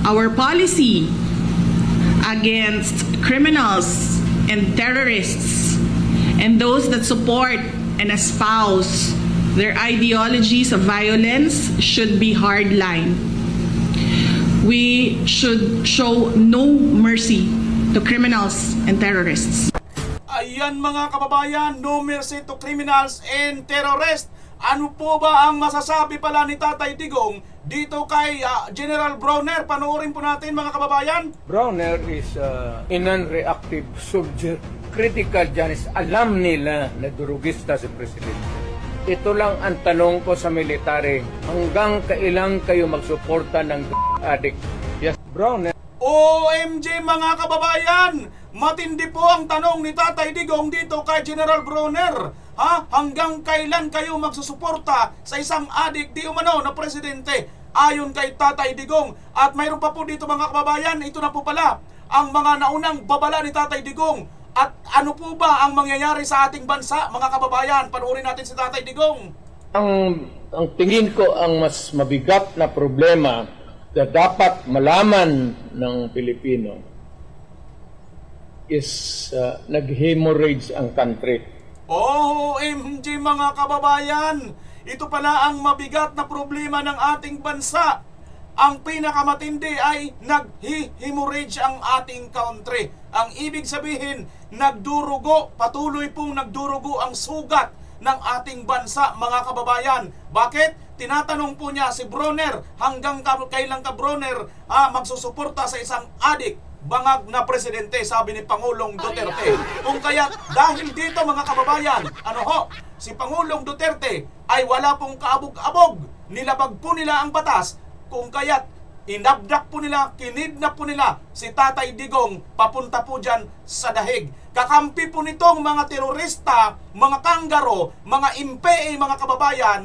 Our policy against criminals and terrorists and those that support and espouse their ideologies of violence should be hardline. We should show no mercy to criminals and terrorists. Ayan mga kababayan, no mercy to criminals and terrorists. Ano po ba ang masasabi pala ni Tatay Digong dito kay General Bronner? Panoorin po natin mga kababayan. Bronner is a non-reactive soldier. Critical dyan is alam nila na durugista si Presidente. Ito lang ang tanong ko sa military. Hanggang kailan kayo magsuporta ng addict? Yes, Bronner. OMG mga kababayan! Matindi po ang tanong ni Tatay Digong dito kay General Bronner. Hanggang kailan kayo magsusuporta sa isang adik di umano na presidente? Ayon kay Tatay Digong. At mayroon pa po dito mga kababayan, ito na po pala ang mga naunang babala ni Tatay Digong. At ano po ba ang mangyayari sa ating bansa mga kababayan? Panoorin natin si Tatay Digong. Ang tingin ko ang mas mabigat na problema na dapat malaman ng Pilipino is nag-hemorrhage ang country. OMG mga kababayan, ito pala ang mabigat na problema ng ating bansa. Ang pinakamatindi ay nag-hemorrhage ang ating country. Ang ibig sabihin, nagdurugo, patuloy pong nagdurugo ang sugat ng ating bansa mga kababayan. Bakit? Tinatanong po niya si Bronner, hanggang kailan ka Bronner magsusuporta sa isang adik bangag na presidente, sabi ni Pangulong Duterte. Kung kaya dahil dito mga kababayan, si Pangulong Duterte ay wala pong kaabog-abog, nilabag po nila ang batas, kung kaya't inabdak po nila, kinidnap po nila si Tatay Digong papunta po dyan sa dahig. Kakampi po nitong mga terorista, mga kanggaro, mga MPA mga kababayan,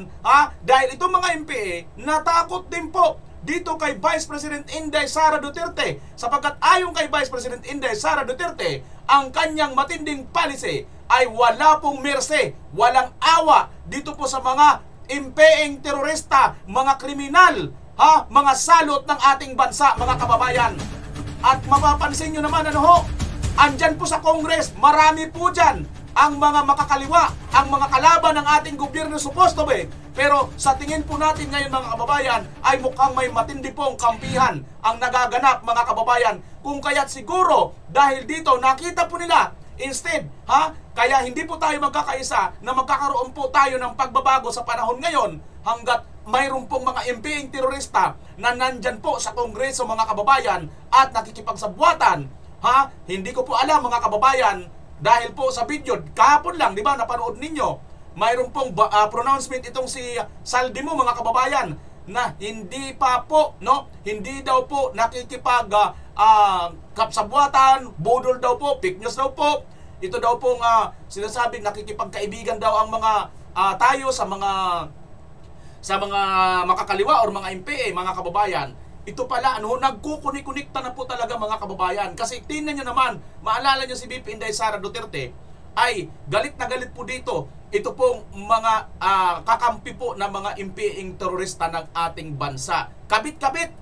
dahil itong mga MPA natakot din po dito kay Vice President Inday Sara Duterte, sapagkat ayon kay Vice President Inday Sara Duterte, ang kanyang matinding policy ay wala pong mercy, walang awa dito po sa mga MPA terorista, mga kriminal, mga salot ng ating bansa mga kababayan. At mapapansin nyo naman andyan po sa Congress, marami po dyan ang mga makakaliwa, ang mga kalaban ng ating gobyerno supposed to be. Pero sa tingin po natin ngayon mga kababayan ay mukhang may matindi pong kampihan ang nagaganap mga kababayan. Kung kaya't siguro dahil dito nakita po nila instead, kaya hindi po tayo magkakaisa na magkakaroon po tayo ng pagbabago sa panahon ngayon hanggat mayroon pong mga MPing terorista na nandyan po sa Kongreso mga kababayan at nakikipagsabwatan. Hindi ko po alam mga kababayan, dahil po sa video kahapon lang, di ba, napanood ninyo, mayroon pong pronouncement itong si Saldimo mga kababayan na hindi pa po, hindi daw po nakikipag kapsabwatan, budol daw po, fake news daw po. Ito daw pong sinasabing nakikipagkaibigan daw ang mga tayo sa mga makakaliwa or mga MPA mga kababayan. Ito pala, nagkukunik-kunikta na po talaga mga kababayan. Kasi tingnan nyo naman, maalala nyo si VP Inday Sara Duterte, ay galit na galit po dito. Ito pong mga kakampi po na mga MPing terorista ng ating bansa. Kabit-kabit,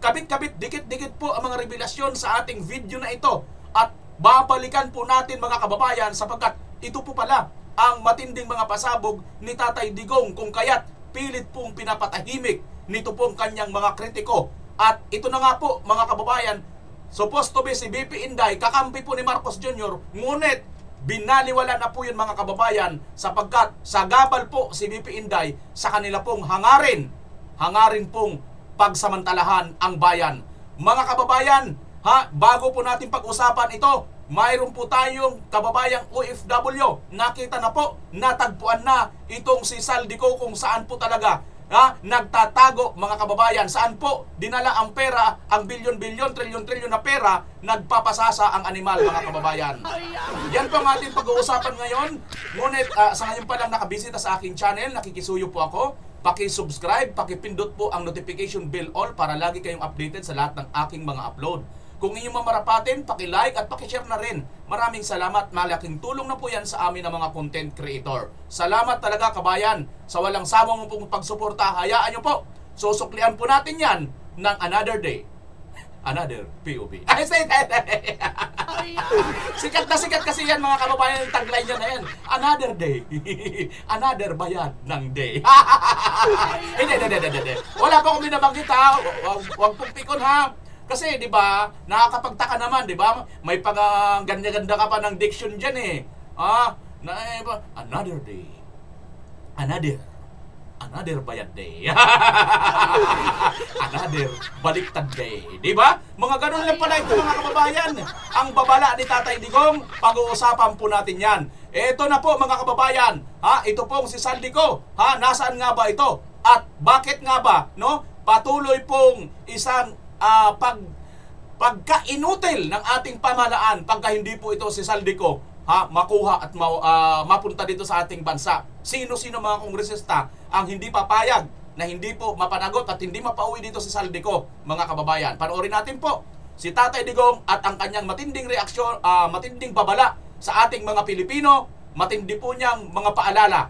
kabit-kabit, dikit-dikit po ang mga revelasyon sa ating video na ito. At babalikan po natin mga kababayan sapagkat ito po pala ang matinding mga pasabog ni Tatay Digong, kung kaya't pilit pong pinapatahimik nito pong kanyang mga kritiko. At ito na nga po mga kababayan, supposed to be si BP Inday, kakampi po ni Marcos Jr., ngunit binaliwala na po yun mga kababayan sapagkat sa gabal po si BP Inday sa kanila pong hangarin pong pagsamantalahan ang bayan. Mga kababayan, bago po natin pag-usapan ito, mayroon po tayong kababayang OFW. Nakita na po, natagpuan na itong si Saldico kung saan po talaga nagtatago mga kababayan. Saan po dinala ang pera, ang bilyon-bilyon, trilyon-trilyon na pera, nagpapasasa ang animal mga kababayan. Yan po ang ating pag-uusapan ngayon. Ngunit sa ngayon pa lang nakabisita sa aking channel, nakikisuyo po ako. Paki-subscribe, paki-pindot po ang notification bell all para lagi kayong updated sa lahat ng aking mga upload. Kung inyong mamarapatin, paki-like at paki-share na rin. Maraming salamat, malaking tulong na po yan sa amin ng mga content creator. Salamat talaga kabayan sa walang sawang pong pagsuporta. Hayaan nyo po, susuklian po natin yan ng another day. another POV. Ay, sikat na sikat kasi yan mga kababayan, yung tagline niya na yan. Another day. Another bayad ng day. Hindi. Wala pa akong binabanggit ha. Huwag pong pikon ha. Kasi, di ba, nakakapagtaka naman, di ba? May ganda-ganda ka pa ng diction dyan eh. Another day. Another bayad day. Another baliktad day. Di ba? Mga ganun lang pala ito mga kababayan. Ang babala ni Tatay Digong, pag-uusapan po natin yan. Ito na po mga kababayan. Ito pong si Saldico. Nasaan nga ba ito? At bakit nga ba, no? Patuloy pong isang pagka-inutil ng ating pamahalaan pagka hindi po ito si Saldico makuha at mapunta dito sa ating bansa. Sino-sino mga kongresista ang hindi papayag na hindi po mapanagot at hindi mapauwi dito si Saldico, mga kababayan. Panoorin natin po si Tatay Digong at ang kanyang matinding reaksyon, matinding babala sa ating mga Pilipino, matindi po niyang mga paalala.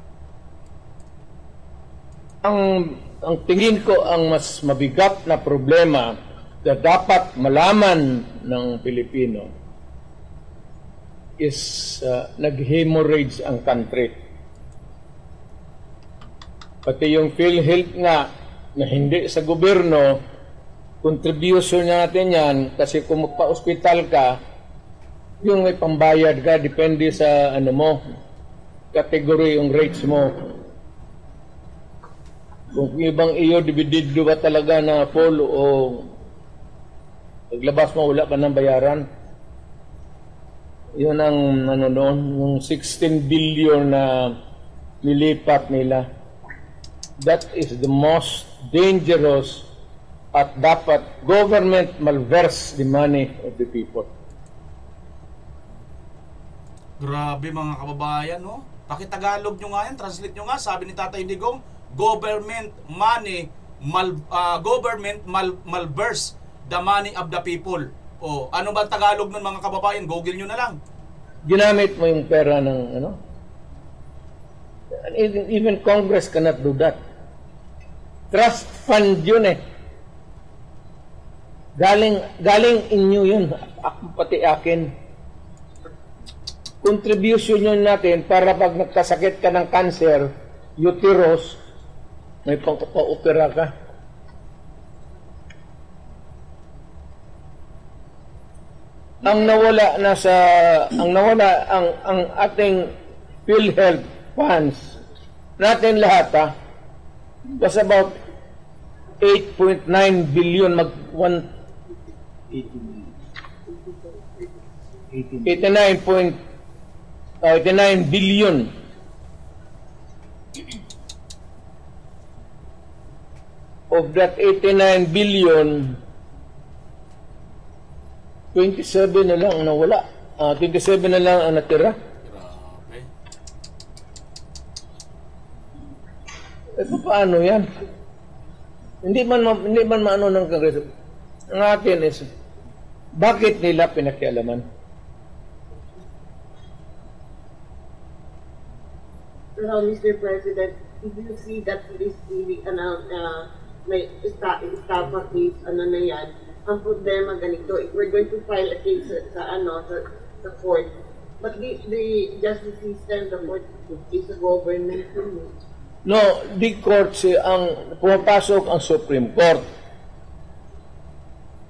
Ang tingin ko ang mas mabigat na problema na dapat malaman ng Pilipino is nag-hemorrhage ang country. Pati yung PhilHealth nga na hindi sa gobyerno, contribution natin yan kasi kung magpa-hospital ka, yung may pambayad ka, depende sa category yung rates mo. Kung ibang iyo, dividido ba talaga na full o paglabas mo, wala ka ng bayaran. Yun ang yung 16 billion na nilipat nila. That is the most dangerous at dapat government malverse the money of the people. Grabe mga kababayan, no? Pakitagalog nyo nga yan, translate nyo nga, sabi ni Tatay Digong, government malverse the money of the people. O, ano ba Tagalog nun mga kababayan? Google nyo na lang. Ginamit mo yung pera ng even Congress cannot do that. Trust fund yun eh. Galing inyo yun, pati akin. Contribution yun natin para pag nagkasakit ka ng cancer, uterus, may pang-opera ka. Ang ating PhilHealth funds natin lahat was about 8.9 billion 89 billion. Of that 89 billion, 27 na lang ang nawala. 27 na lang ang natira. Grabe. Paano yan? Hindi man maano ng Kongreso. Ang atin is, bakit nila pinakialaman? Well, Mr. President, if you see that this really may staff at least na yan, ang problema ganito, if we're going to file a case sa court, but the justice system, the court is a government. No, the court ang pumapasok ang Supreme Court.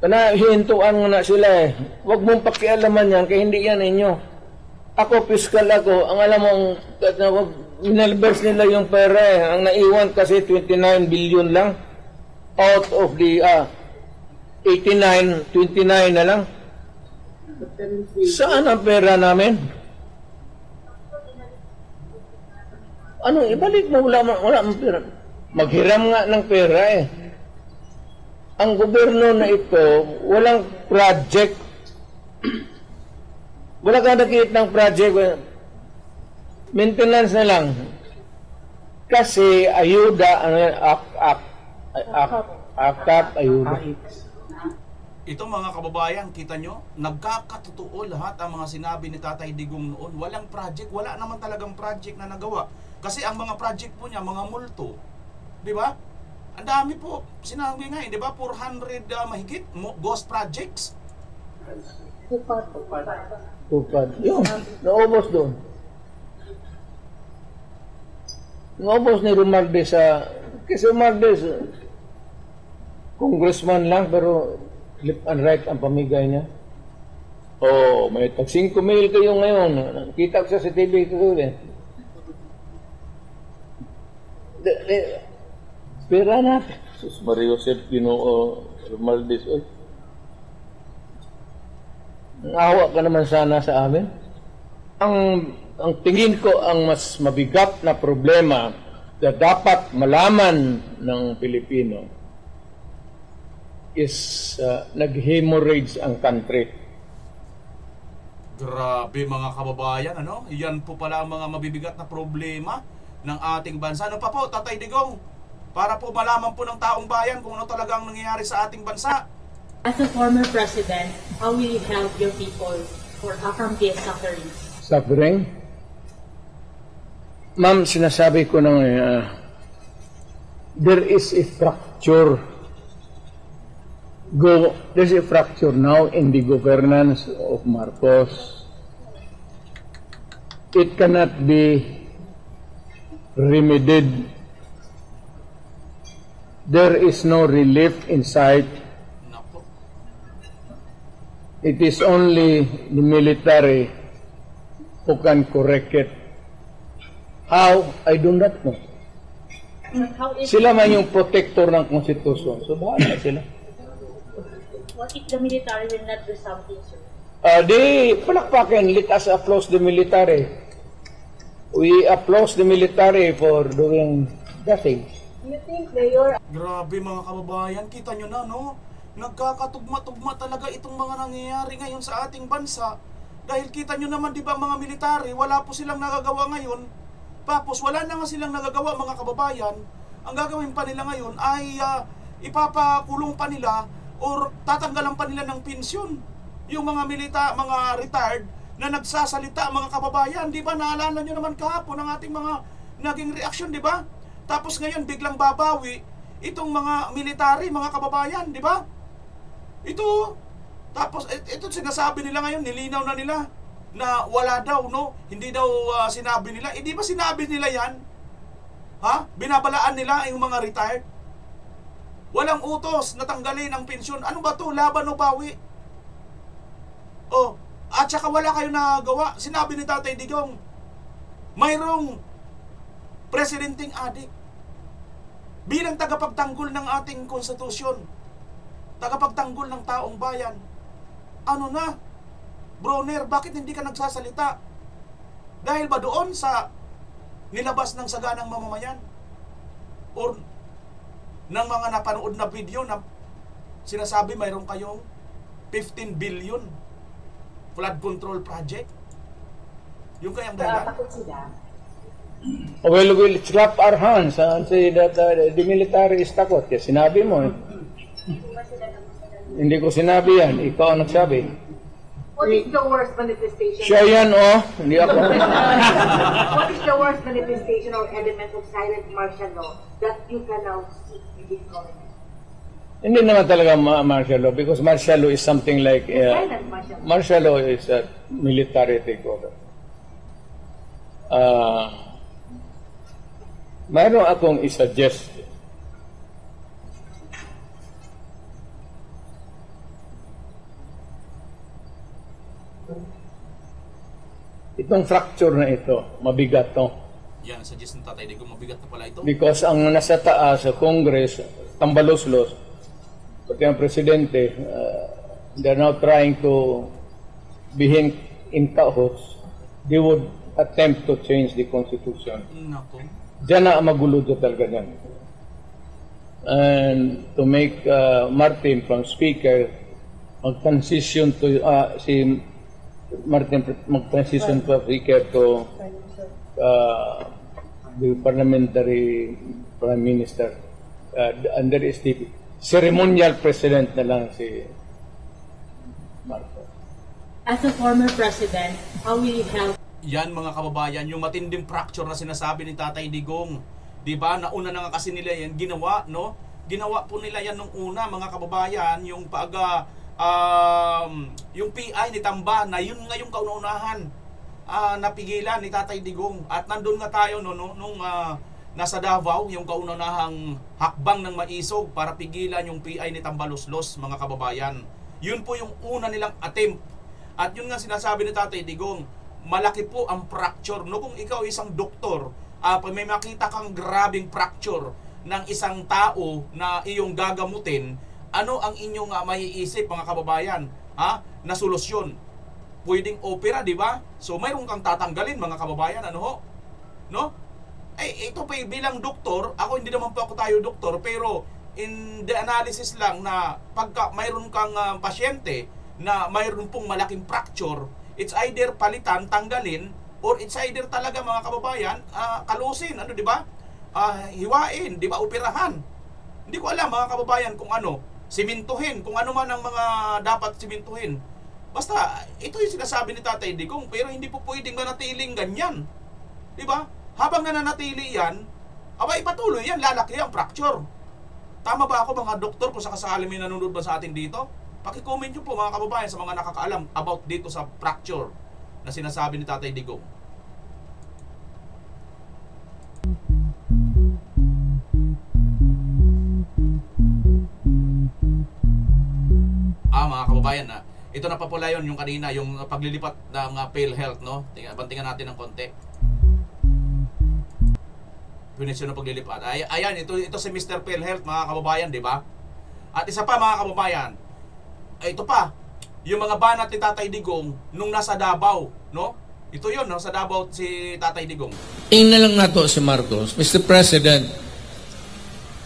Kana hihintuan nga na sila eh. Huwag mong pakialaman yan, kaya hindi yan inyo. Ako, fiscal ako, ang alam mo, minalverse nila yung pera eh. Ang naiwan kasi 29 billion lang. Out of the 89, 29 na lang. Saan ang pera namin? Ano, ibalik mo, wala ang pera. Maghiram nga ng pera eh. Ang gobyerno na ito, walang project. Wala kang nakikita ng project. Maintenance na lang. Kasi ayuda, AKAP, ayuda. Ito mga kababayan, kita nyo, nagkakatotoo lahat ang mga sinabi ni Tatay Digong noon. Walang project, wala naman talagang project na nagawa. Kasi ang mga project po niya, mga multo. Di ba? Ang dami po, sinabi nga, di ba? 400 mahigit, ghost projects. Tupad. Yun, naubos doon. Naubos ni Romualdez sa... Kasi Romualdez, congressman lang, pero left and right ang pamigay niya. Oh, may tag 5 mil kayo ngayon. Kita ko sa TV ko eh. Pera na. Sus Mario Joseph Ginoo Romualdez. Naawa ka naman sana sa amin. Ang tingin ko ang mas mabigat na problema na dapat malaman ng Pilipino is nag-hemorrhage ang country. Grabe mga kababayan, ano? Yan po pala ang mga mabibigat na problema ng ating bansa. Ano pa po, Tatay Digong? Para po malaman po ng taong bayan kung ano talagang nangyayari sa ating bansa. As a former president, how will you help your people from this suffering? Suffering? Ma'am, sinasabi ko nang there is a fracture. There's a fracture now in the governance of Marcos. It cannot be remedied. There is no relief in sight. Napo. It is only the military who can correct it. How? I do not know. How is Sila man yung protector ng konstitusyon. So, bahala sila. what if the military will not do something, sir? Di palakpakin. Let us applaud the military. We applaud the military for doing nothing. Do you think, Mayor, Grabe mga kababayan, kita nyo na, no? Nagkakatugma-tugma talaga itong mga nangyayari ngayon sa ating bansa. Dahil kita nyo naman, di ba, mga military, wala po silang nagagawa ngayon. Tapos wala na nga silang nagagawa, mga kababayan. Ang gagawin pa nila ngayon ay ipapakulong pa nila or tatanggalan pa nila ng pensyon. Yung mga mga retired na nagsasalita, mga kababayan, di ba? Naalala nyo naman kahapon ang ating mga naging reaksyon, di ba? Tapos ngayon biglang babawi itong mga military, mga kababayan, di ba? Ito, tapos ito sinasabi nila ngayon, nilinaw na nila na wala daw, no? Hindi daw sinabi nila. Di ba sinabi nila yan? Ha? Binabalaan nila yung mga retired? Walang utos na tanggalin ang pensyon. Ano ba to? Laban o bawi? Oh, at saka wala kayo nagawa. Sinabi ni Tatay Digong, mayroong presidenting adik bilang tagapagtanggol ng ating konstitusyon, tagapagtanggol ng taong bayan. Ano na, Broner, bakit hindi ka nagsasalita? Dahil ba doon sa nilabas ng saganang mamamayan? Or ng mga napanood na video na sinasabi mayroon kayong 15 billion flood control project? Yung kayang dahilan? Well, we'll clap our hands and say that the military is takot. Kasi sinabi mo. Hindi ko sinabi yan. Ikaw ang nagsabi. what is the worst manifestation? Siya yan, oh. Hindi ako. What is the worst manifestation or element of silent martial law that you can now see in this government? Hindi naman talaga martial law because martial law is something like Silent martial law. martial law is a military takeover. Mayroon akong i-suggest. Itong fracture na ito, mabigat to. Yan, suggest ng Tatay Digong, mabigat na pala ito. Because ang nasa taas sa Congress, tambalos-los, pati ang presidente, they're now trying to be in cahoots. They would attempt to change the Constitution. Nako. Diyan na ang magulo talaga dyan. And to make Martin from Speaker mag-transition to si Martin mag-transition to Speaker to the parliamentary prime minister. And there is the ceremonial president na lang si Marcos. As a former president, how will you help? Yan mga kababayan, yung matinding fracture na sinasabi ni Tatay Digong 'Di ba? Nauna na nga kasi nila yan ginawa, no? Ginawa po nila yan nung una, mga kababayan, yung yung PI ni Tamba na yun nga yung kauna-unahan napigilan ni Tatay Digong. At nandun nga tayo nung nasa Davao, yung kauna-unahang hakbang ng maisog para pigilan yung PI ni Tambaluslos, mga kababayan. Yun po yung una nilang attempt. At yun nga sinasabi ni Tatay Digong, malaki po ang fracture. No, kung ikaw isang doktor, pag may makita kang grabing fracture ng isang tao na iyong gagamutin, ano ang inyong maiisip, mga kababayan? Na solusyon? Pwedeng opera, di ba? So mayroon kang tatanggalin, mga kababayan, ano ho? No? Ito pa bilang doktor, ako hindi naman po ako tayo doktor, pero in the analysis lang na pagka mayroon kang pasyente na mayroon pong malaking fracture, it's either palitan, tanggalin, or it's either talaga, mga kababayan, kalusin, ano, di ba? Hiwain, di ba? Operahan. Hindi ko alam, mga kababayan, kung ano, simintuhin, kung ano man ang mga dapat simintuhin. Basta, ito yung sinasabi ni Tatay Digong, pero hindi po pwedeng manatiling ganyan. Di ba? Habang nananatili yan, ipatuloy yan, lalaki ang fracture. Tama ba ako, mga doktor, kung sakasali may nanonood ba sa atin dito? Paki-comment nyo po, mga kababayan, sa mga nakakaalam about dito sa fracture na sinasabi ni Tatay Digong. Mga kababayan, ito na pa pala yun, yung kanina, yung paglilipat ng PhilHealth, no? Bantingan natin ng konti. Pinisyon ng paglilipat. Ayan, ito si Mr. PhilHealth, mga kababayan, di ba? At isa pa, mga kababayan, ito pa, yung mga banat ni Tatay Digong nung nasa Davao, no? Ito yun, nasa Davao si Tatay Digong. Tingnan lang nato si Marcos. Mr. President,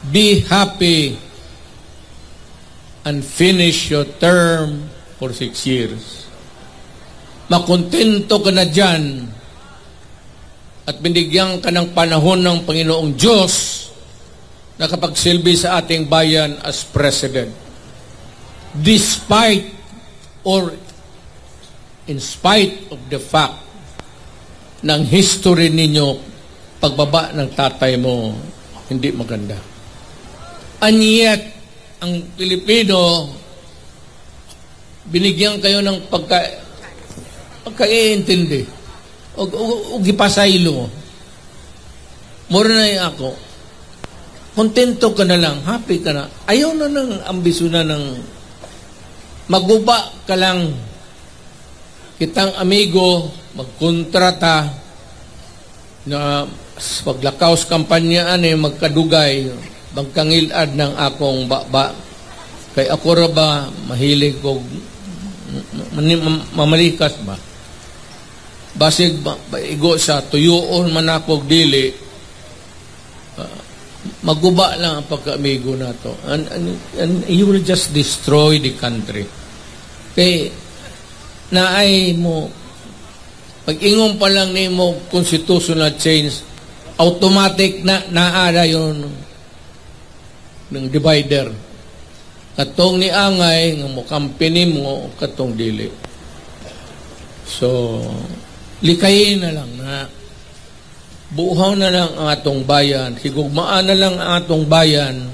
be happy and finish your term for 6 years. Makontento ka na dyan at binigyan ka ng panahon ng Panginoong Diyos na kapagsilbi sa ating bayan as President. Despite or in spite of the fact ng history ninyo, pagbaba ng tatay mo, hindi maganda. And yet, ang Pilipino, binigyan kayo ng pagkaiintindi o gipasaylo. Mura na ako, kontento ka na lang, happy ka na. Ayaw na ng ambisyon na ng maguba ka lang, kitang amigo, magkontrata na paglakaw sa kampanya magkadugay, magkangilad ng akong baba. Kay ako ra ba, mahilig ko, mamalikas ba? Basig igo sa tuyoon man ako dili, maguba lang ang pagka-amigo na to. And you will just destroy the country. Kay naay mo, pag-ingon pa lang ni mo constitutional change, automatic na naada yun ng divider. Katong ni angay nga mo kampini mo katong dili. So likayin na lang na buhaw na lang ang atong bayan, higugmaan na lang ang atong bayan,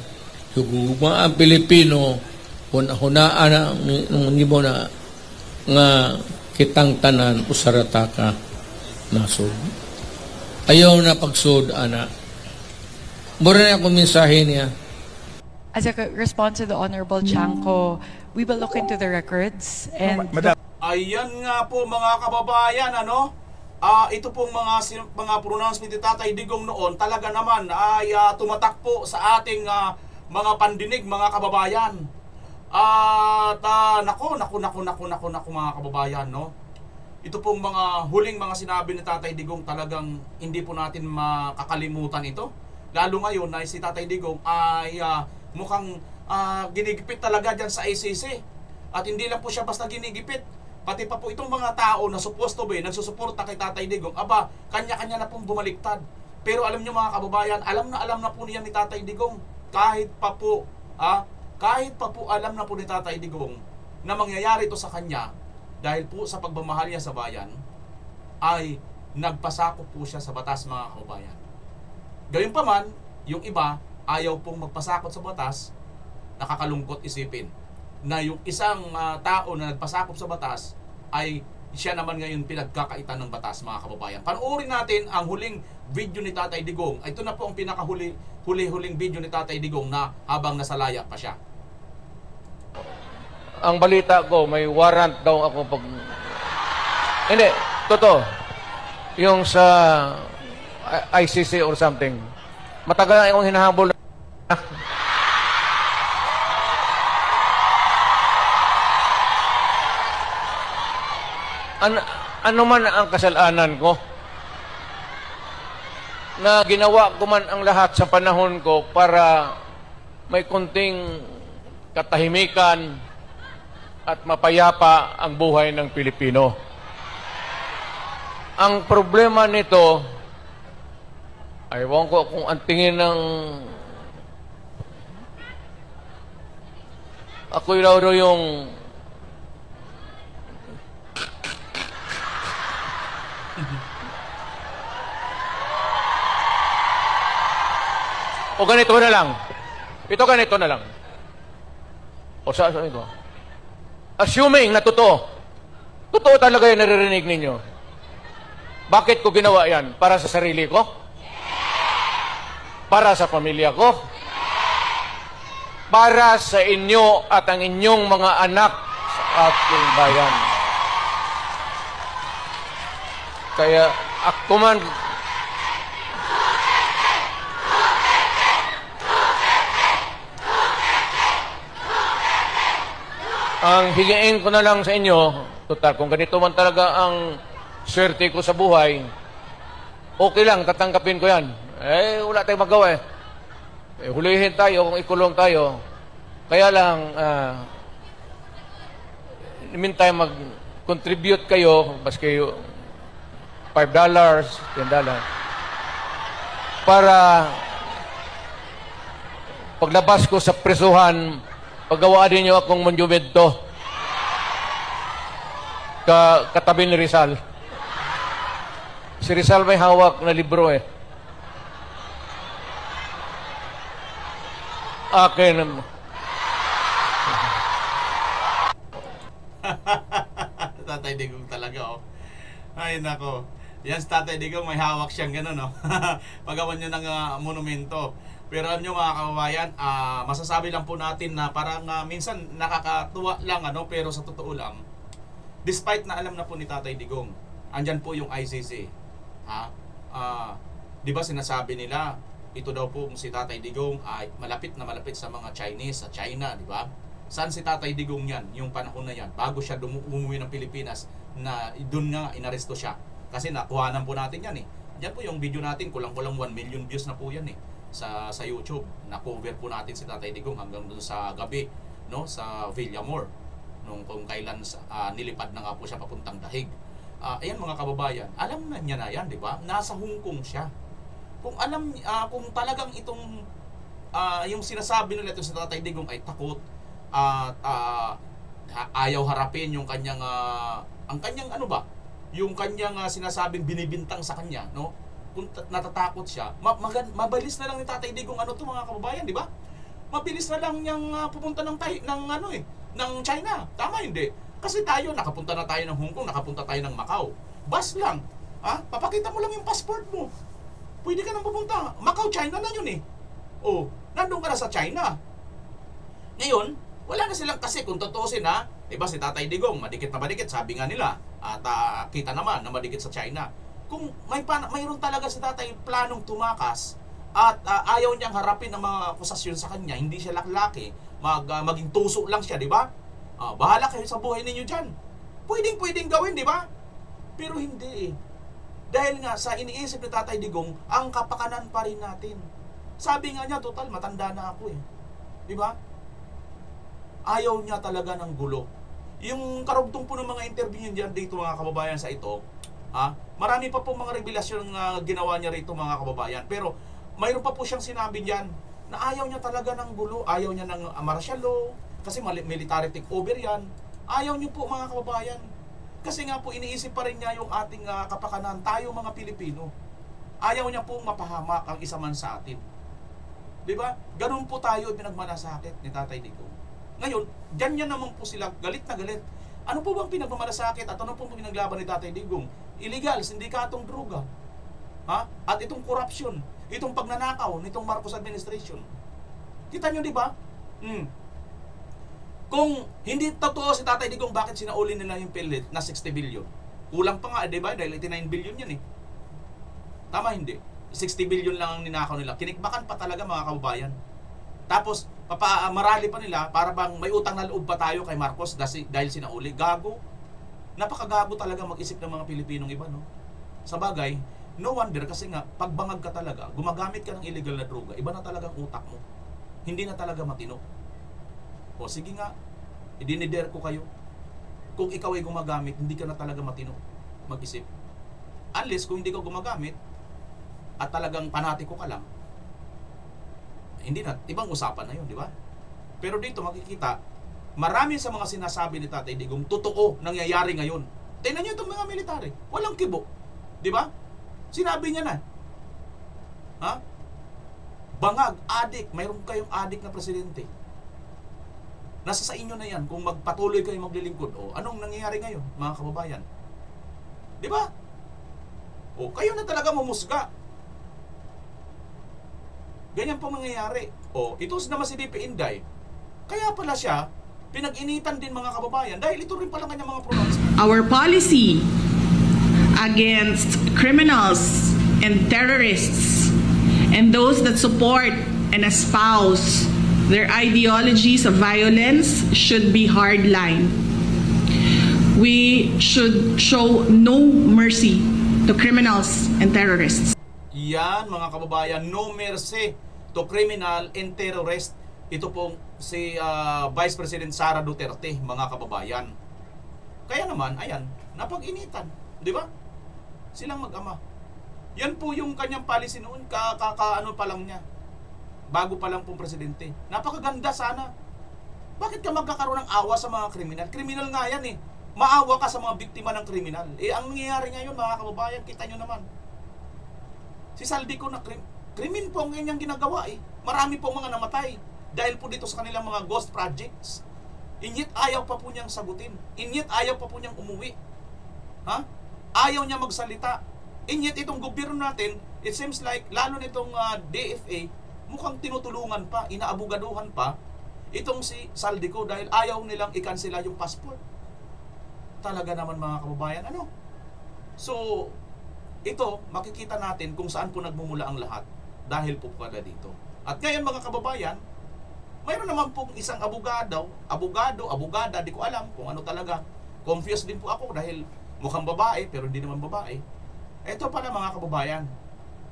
higugmaan ang Pilipino, hunaan na mo na nga kitang tanan usarata ka nasod. Ayaw na pagsud ana. Mura na akong mensahe niya. As a response to the Honorable Chanco, we will look into the records and... Ayan nga po, mga kababayan, ano? Ito pong mga pronouncement ni Tatay Digong noon, talaga naman ay tumatak po sa ating mga pandinig, mga kababayan. At naku mga kababayan, no? Ito pong mga huling mga sinabi ni Tatay Digong, talagang hindi po natin makakalimutan ito. Lalo ngayon na si Tatay Digong ay mukhang ginigipit talaga dyan sa ICC. At hindi lang po siya basta ginigipit, pati pa po itong mga tao na supposed to be nagsusuporta kay Tatay Digong, kanya-kanya na pong bumaliktad. Pero alam nyo, mga kababayan, alam na po niya ni Tatay Digong, kahit pa po alam na po ni Tatay Digong na mangyayari ito sa kanya, dahil po sa pagmamahal niya sa bayan, ay nagpasakop po siya sa batas, mga kababayan. Gayun pa man, yung iba ayaw pong magpasakot sa batas. Nakakalungkot isipin na yung isang tao na nagpasakop sa batas ay siya naman ngayon pinagkakaitan ng batas, mga kababayan. Panoorin natin ang huling video ni Tatay Digong. Ito na po ang huling video ni Tatay Digong na habang nasa laya pa siya. Ang balita ko, may warrant daw ako pag... Hindi, totoo. Yung sa ICC or something. Matagal na akong hinahabol. Ano man ang kasalanan ko, na ginawa ko man ang lahat sa panahon ko para may kunting katahimikan at mapayapa ang buhay ng Pilipino. Ang problema nito, ayaw ko kung ang tingin ng ako yung o ganito na lang. Ito ganito na lang. O sa ito. Assuming na totoo. Totoo talaga yung naririnig ninyo. Bakit ko ginawa yan? Para sa sarili ko? Para sa pamilya ko? Para sa inyo at ang inyong mga anak sa ating bayan. Kaya ako man ang higain ko na lang sa inyo, total, kung ganito man talaga ang swerte ko sa buhay, okay lang, tatanggapin ko yan. Wala tayong magawa eh. Hulihin tayo, kung ikulong tayo. Kaya lang, meantime, mag-contribute kayo, baski $5, $10, para paglabas ko sa presuhan, paggawa din niyo akong monumento katabi ni Rizal. Si Rizal may hawak na libro eh. Akin. Tatay Digong talaga, oh. Ay, nako. Yan si Tatay Digong, may hawak siyang gano'n, no? Pagawan niyo ng monumento. Pero alam nyo, mga kababayan, masasabi lang po natin na parang minsan nakakatuwa lang, pero sa totoo lang, despite na alam na po ni Tatay Digong, andyan po yung ICC. Di ba sinasabi nila, ito daw po si Tatay Digong ay malapit na malapit sa mga Chinese, sa China, di ba? Saan si Tatay Digong yan, yung panahon na yan, bago siya umuwi ng Pilipinas, na doon nga inaresto siya. Kasi nakuhanan po natin yan eh. Diyan po yung video natin, kulang-kulang 1 million views na po yan eh. Sa YouTube, na-cover po natin si Tatay Digong hanggang doon sa gabi, no, sa Villamor, nung kung kailan nilipad na nga po siya papuntang Dahig. Ayan, mga kababayan, alam na niya na yan, di ba? Nasa Hong Kong siya. Kung alam, kung talagang itong yung sinasabi nila ito sa Tatay Digong ay takot at ayaw harapin yung kanyang ang kanyang yung kanyang sinasabing binibintang sa kanya, no? Kung natatakot siya, mabilis na lang ni Tatay Digong mga kababayan, di ba? Mabilis na lang niyang pupunta ng China. Tama hindi? Kasi tayo, nakapunta na tayo ng Hong Kong, nakapunta tayo ng Macau. Bus lang. Papakita mo lang yung passport mo. Pwede ka nang pupunta. Macau, China na yun eh. Nandun ka na sa China. Ngayon, wala na silang, kasi kung tutusin diba si Tatay Digong, madikit na madikit, sabi nga nila, at kita naman na madikit sa China. Kung mayroon talaga si Tatay planong tumakas at ayaw niyang harapin ang mga akusasyon sa kanya, hindi siya laklaki, maging tuso lang siya, di ba? Bahala kayo sa buhay ninyo dyan. Pwedeng gawin, di ba? Pero hindi eh. Dahil nga sa iniisip ni Tatay Digong, ang kapakanan pa rin natin. Sabi nga niya, total, matanda na ako eh. Di ba? Ayaw niya talaga ng gulo. Yung karugtong po ng mga interview niya dito, mga kababayan, sa ito, marami pa po mga revelasyon ginawa niya rito, mga kababayan. Pero mayroon pa po siyang sinabi diyan na ayaw niya talaga ng gulo, ayaw niya ng martial law, kasi military takeover yan. Ayaw niyo po, mga kababayan. Kasi nga po iniisip pa rin niya yung ating kapakanan, tayo mga Pilipino. Ayaw niya pong mapahamak ang isa man sa atin. Di ba? Ganun po tayo pinagmalasakit ni Tatay Digong. Ngayon, ganyan naman po sila, galit na galit. Ano po bang pinagmalasakit at ano po pinaglaban ni Tatay Digong? Illegal, sindikatong droga. Ha? At itong korupsyon, itong pagnanakaw nitong Marcos administration. Kita nyo, di ba? Kung hindi totoo si Tatay Digong, bakit sinauli nila yung PhilHealth na 60 billion? Kulang pa nga, di ba? Dahil 89 billion yan eh. Tama hindi? 60 billion lang ang ninakaw nila. Kinikbakan pa talaga mga kababayan. Tapos, marali pa nila para bang may utang na loob pa tayo kay Marcos dahil sinauli. Gago. Napakagago talaga mag-isip ng mga Pilipinong iba, no? Sa bagay, no wonder kasi nga, pagbangag ka talaga, gumagamit ka ng illegal na droga, iba na talagang utak mo. Hindi na talaga matino. O sige nga, idinider ko kayo. Kung ikaw ay gumagamit, hindi ka na talaga matino mag-isip. Unless kung hindi ka gumagamit, at talagang panatiko ka lang, hindi na, ibang usapan na yun, di ba? Pero dito makikita, marami sa mga sinasabi ni Tatay Digong, totoo, nangyayari ngayon. Tingnan nyo itong mga military, walang kibo, di ba? Sinabi niya na. Ha? Bangag, adik, mayroon kayong adik na presidente. Nasa sa inyo na yan, kung magpatuloy kayo maglilingkod, o anong nangyayari ngayon, mga kababayan? Di ba? O, kayo na talaga mumusga. Ganyan po mangyayari. O, ito naman si BP Inday. Kaya pala siya, pinag-initan din mga kababayan dahil ito rin pala kanyang mga pronouncement. Our policy against criminals and terrorists and those that support and espouse their ideologies of violence should be hardline. We should show no mercy to criminals and terrorists. Yan mga kababayan, no mercy to criminal and terrorist. Ito pong si Vice President Sara Duterte, mga kababayan. Kaya naman, ayan, napag-initan, di ba? Silang mag-ama. Yan po yung kanyang policy noon, ano pa lang niya. Bago pa lang pong presidente. Napakaganda sana. Bakit ka magkakaroon ng awa sa mga kriminal? Kriminal nga yan eh. Maawa ka sa mga biktima ng kriminal. Eh, ang nangyayari ngayon, mga kababayan, kita nyo naman. Si Saldico na krimen po ang kanyang ginagawa eh. Marami po mga namatay dahil po dito sa kanilang mga ghost projects. Inyit ayaw pa po niyang sagutin. Inyit ayaw pa po niyang umuwi. Ha? Ayaw niya magsalita. Inyit itong gobyerno natin, it seems like, lalo nitong DFA, mukhang tinutulungan pa, inaabugaduhan pa itong si Saldico dahil ayaw nilang ikansela yung passport. Talaga naman mga kababayan, ano? So, ito, makikita natin kung saan po nagmumula ang lahat dahil po pala dito. At ngayon mga kababayan, mayroon naman pong isang abogada, di ko alam kung ano talaga. Confused din po ako dahil mukhang babae pero hindi naman babae. Ito pala mga kababayan,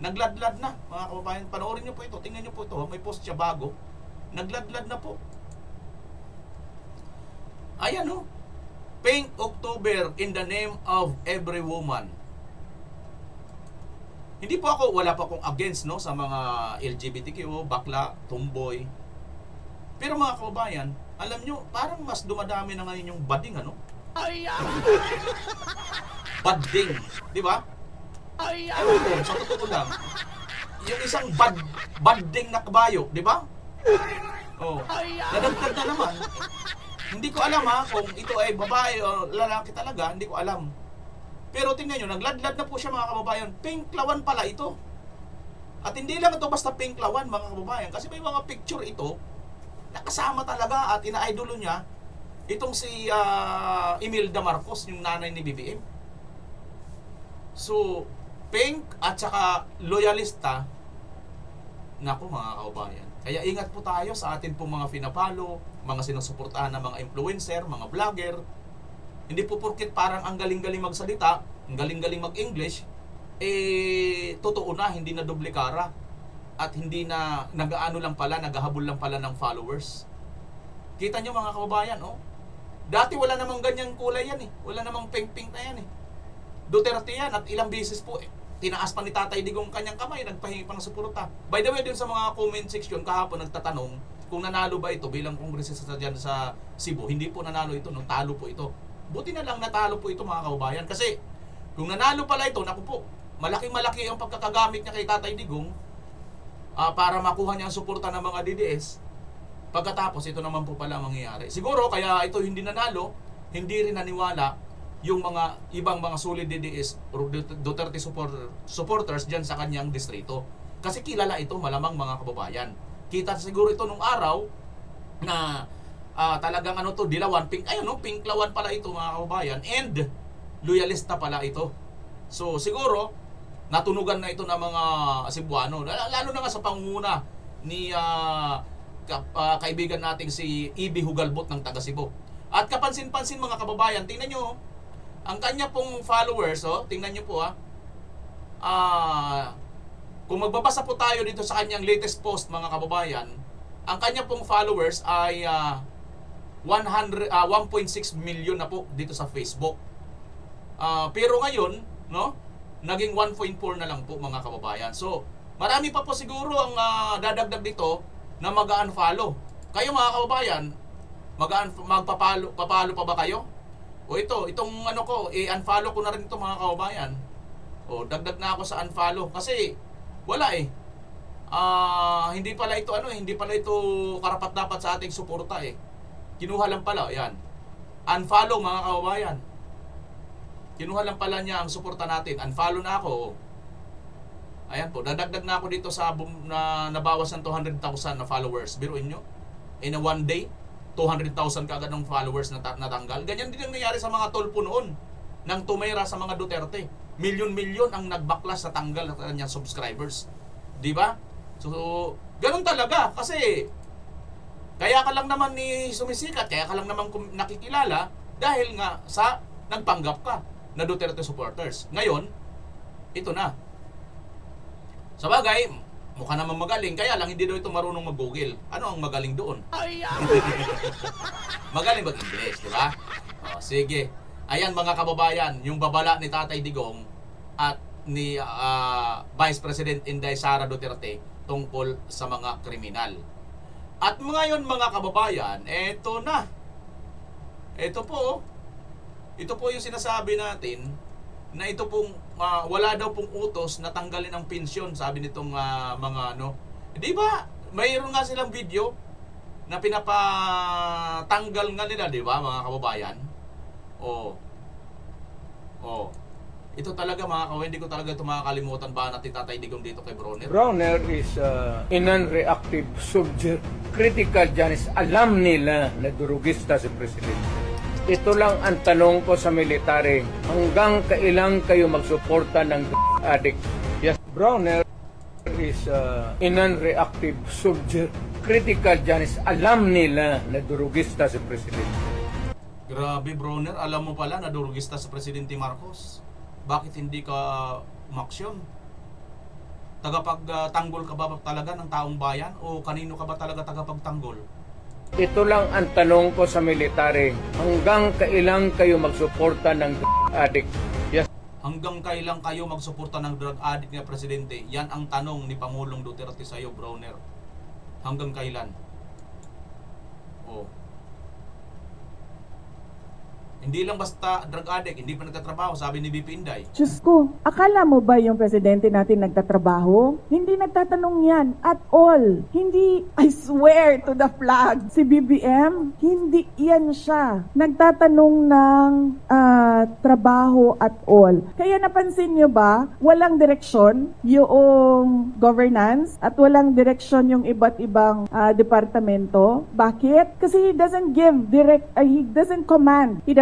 nagladlad na mga kababayan. Panoorin niyo po ito, tingnan niyo po ito, may post siya bago. Nagladlad na po. Ayan o, Pink October in the name of every woman. Hindi po ako, wala pa akong against no sa mga LGBTQ, bakla, tomboy. Pero mga kababayan, alam nyo, parang mas dumadami na ngayon yung bading, ano? Bading, di ba? Ewan ko, sa totoo lang, yung isang bading na kabayo, di ba? Oh, nadagdag na naman. Hindi ko alam ha, kung ito ay babae o lalaki talaga, hindi ko alam. Pero tingnan nyo, nagladlad na po siya mga kababayan. Pink lawan pala ito. At hindi lang ito basta pink lawan mga kababayan. Kasi may mga picture ito, nakasama talaga at ina-idolo niya itong si Imelda Marcos, yung nanay ni BBM. So, pink at saka loyalista, naku mga kababayan. Kaya ingat po tayo sa atin pong mga pinapalo, mga sinusuportahan ng mga influencer, mga vlogger. Hindi po porkit parang ang galing-galing magsalita, ang galing-galing mag-English, eh, totoo na, hindi na doble kara. At hindi na nag-aano lang pala, naghahabol lang pala ng followers. Kita nyo mga kababayan, oh. Dati wala namang ganyang kulay yan eh. Wala namang pink-pink na yan eh. Duterte yan at ilang beses po eh. Tinaas pa ni Tatay Digong kanyang kamay, nagpahingi pa ng suporta. By the way, dun sa mga comment section kahapon nagtatanong kung nanalo ba ito bilang kongresista dyan sa Cebu. Hindi po nanalo ito, nung talo po ito. Buti na lang natalo po ito mga kababayan. Kasi kung nanalo pala ito, naku po, malaki-malaki ang pagkakagamit niya kay Tatay Digong para makuha niya ang suporta ng mga DDS. Pagkatapos, ito naman po pala ang mangyayari. Siguro, kaya ito hindi nanalo, hindi rin naniwala yung mga ibang mga solid DDS or Duterte supporters dyan sa kanyang distrito. Kasi kilala ito malamang mga kababayan. Kita siguro ito nung araw na talagang ano to, dilawan, pink, ayun no, pinklawan pala ito mga kababayan, and loyalista pala ito. So siguro, natunugan na ito ng mga Cebuano, lalo na nga sa pangunguna ni kaibigan nating si Ibi Hugalbot ng taga Cebu. At kapansin-pansin mga kababayan, tingnan nyo, ang kanya pong followers, tingnan nyo po kung magbabasa po tayo dito sa kanyang latest post mga kababayan, ang kanya pong followers ay 1.6 million na po dito sa Facebook. Pero ngayon, no, naging 1.4 na lang po mga kababayan. So, marami pa po siguro ang dadagdag dito na mag-unfollow. Kayo mga kababayan, magpapalo pa ba kayo? O itong ano ko, unfollow ko na rin ito mga kababayan. O dagdag na ako sa unfollow kasi wala hindi pala ito karapat-dapat sa ating suporta Kinuha lang pala, yan. Unfollow mga kababayan. Kinuha lang pala niya ang suporta natin. Unfollow na ako. Ayan po, dadagdag na ako dito sa nabawas ng 200,000 na followers. Biruin nyo, in a one day 200,000 kaagad ng followers na natanggal. Ganyan din ang nangyari sa mga tolpo noon nang tumira sa mga Duterte. Milyon-milyon ang nagbaklas sa tanggal ng kanyang subscribers. Di ba? So, ganun talaga. Kasi, kaya ka lang naman sumisikat, kaya ka lang naman nakikilala dahil nga sa nagpanggap ka na Duterte supporters. Ngayon, ito na. Sa bagay, mukha naman magaling, kaya lang hindi daw ito marunong mag-google. Ano ang magaling doon? Magaling mag-English, di ba? Sige. Ayan mga kababayan, yung babala ni Tatay Digong at ni Vice President Inday Sara Duterte tungkol sa mga kriminal. At ngayon mga kababayan, eto na. Ito po yung sinasabi natin na ito pong wala daw pong utos na tanggalin ang pensyon, sabi nitong mga ano. Di ba? Mayroon nga silang video na pinapatanggal nga nila, di ba mga kababayan? Ito talaga mga kababayan, hindi ko talaga ito makakalimutan ba natin Tatay Digong dito kay Bronner. Bronner is a non-reactive subject. Critical dyan is alam nila na durugista si Presidente. Ito lang ang tanong ko sa military, hanggang kailan kayo magsuporta ng addict? Yes, Bronner is a non-reactive subject. Critical dyan is alam nila na durugista si Presidente. Grabe Bronner, alam mo pala na durugista sa Presidente Marcos. Bakit hindi ka umaksyon? Tagapagtanggol ka ba talaga ng taong bayan? O kanino ka ba talaga tagapagtanggol? Ito lang ang tanong ko sa military, hanggang kailan kayo magsuporta ng addict? Yes. Hanggang kailan kayo magsuporta ng drug addict na Presidente? Yan ang tanong ni Pangulong Duterte sa iyo, Bronner. Hanggang kailan? Hindi lang basta drug addict, hindi pa nagtatrabaho, sabi ni BP Inday. Diyos ko, akala mo ba yung presidente natin nagtatrabaho? Hindi nagtatanong yan at all. Hindi, I swear to the flag, si BBM, hindi yan siya nagtatanong ng trabaho at all. Kaya napansin nyo ba, walang direksyon yung governance at walang direksyon yung iba't ibang departamento. Bakit? Kasi he doesn't give he doesn't command. He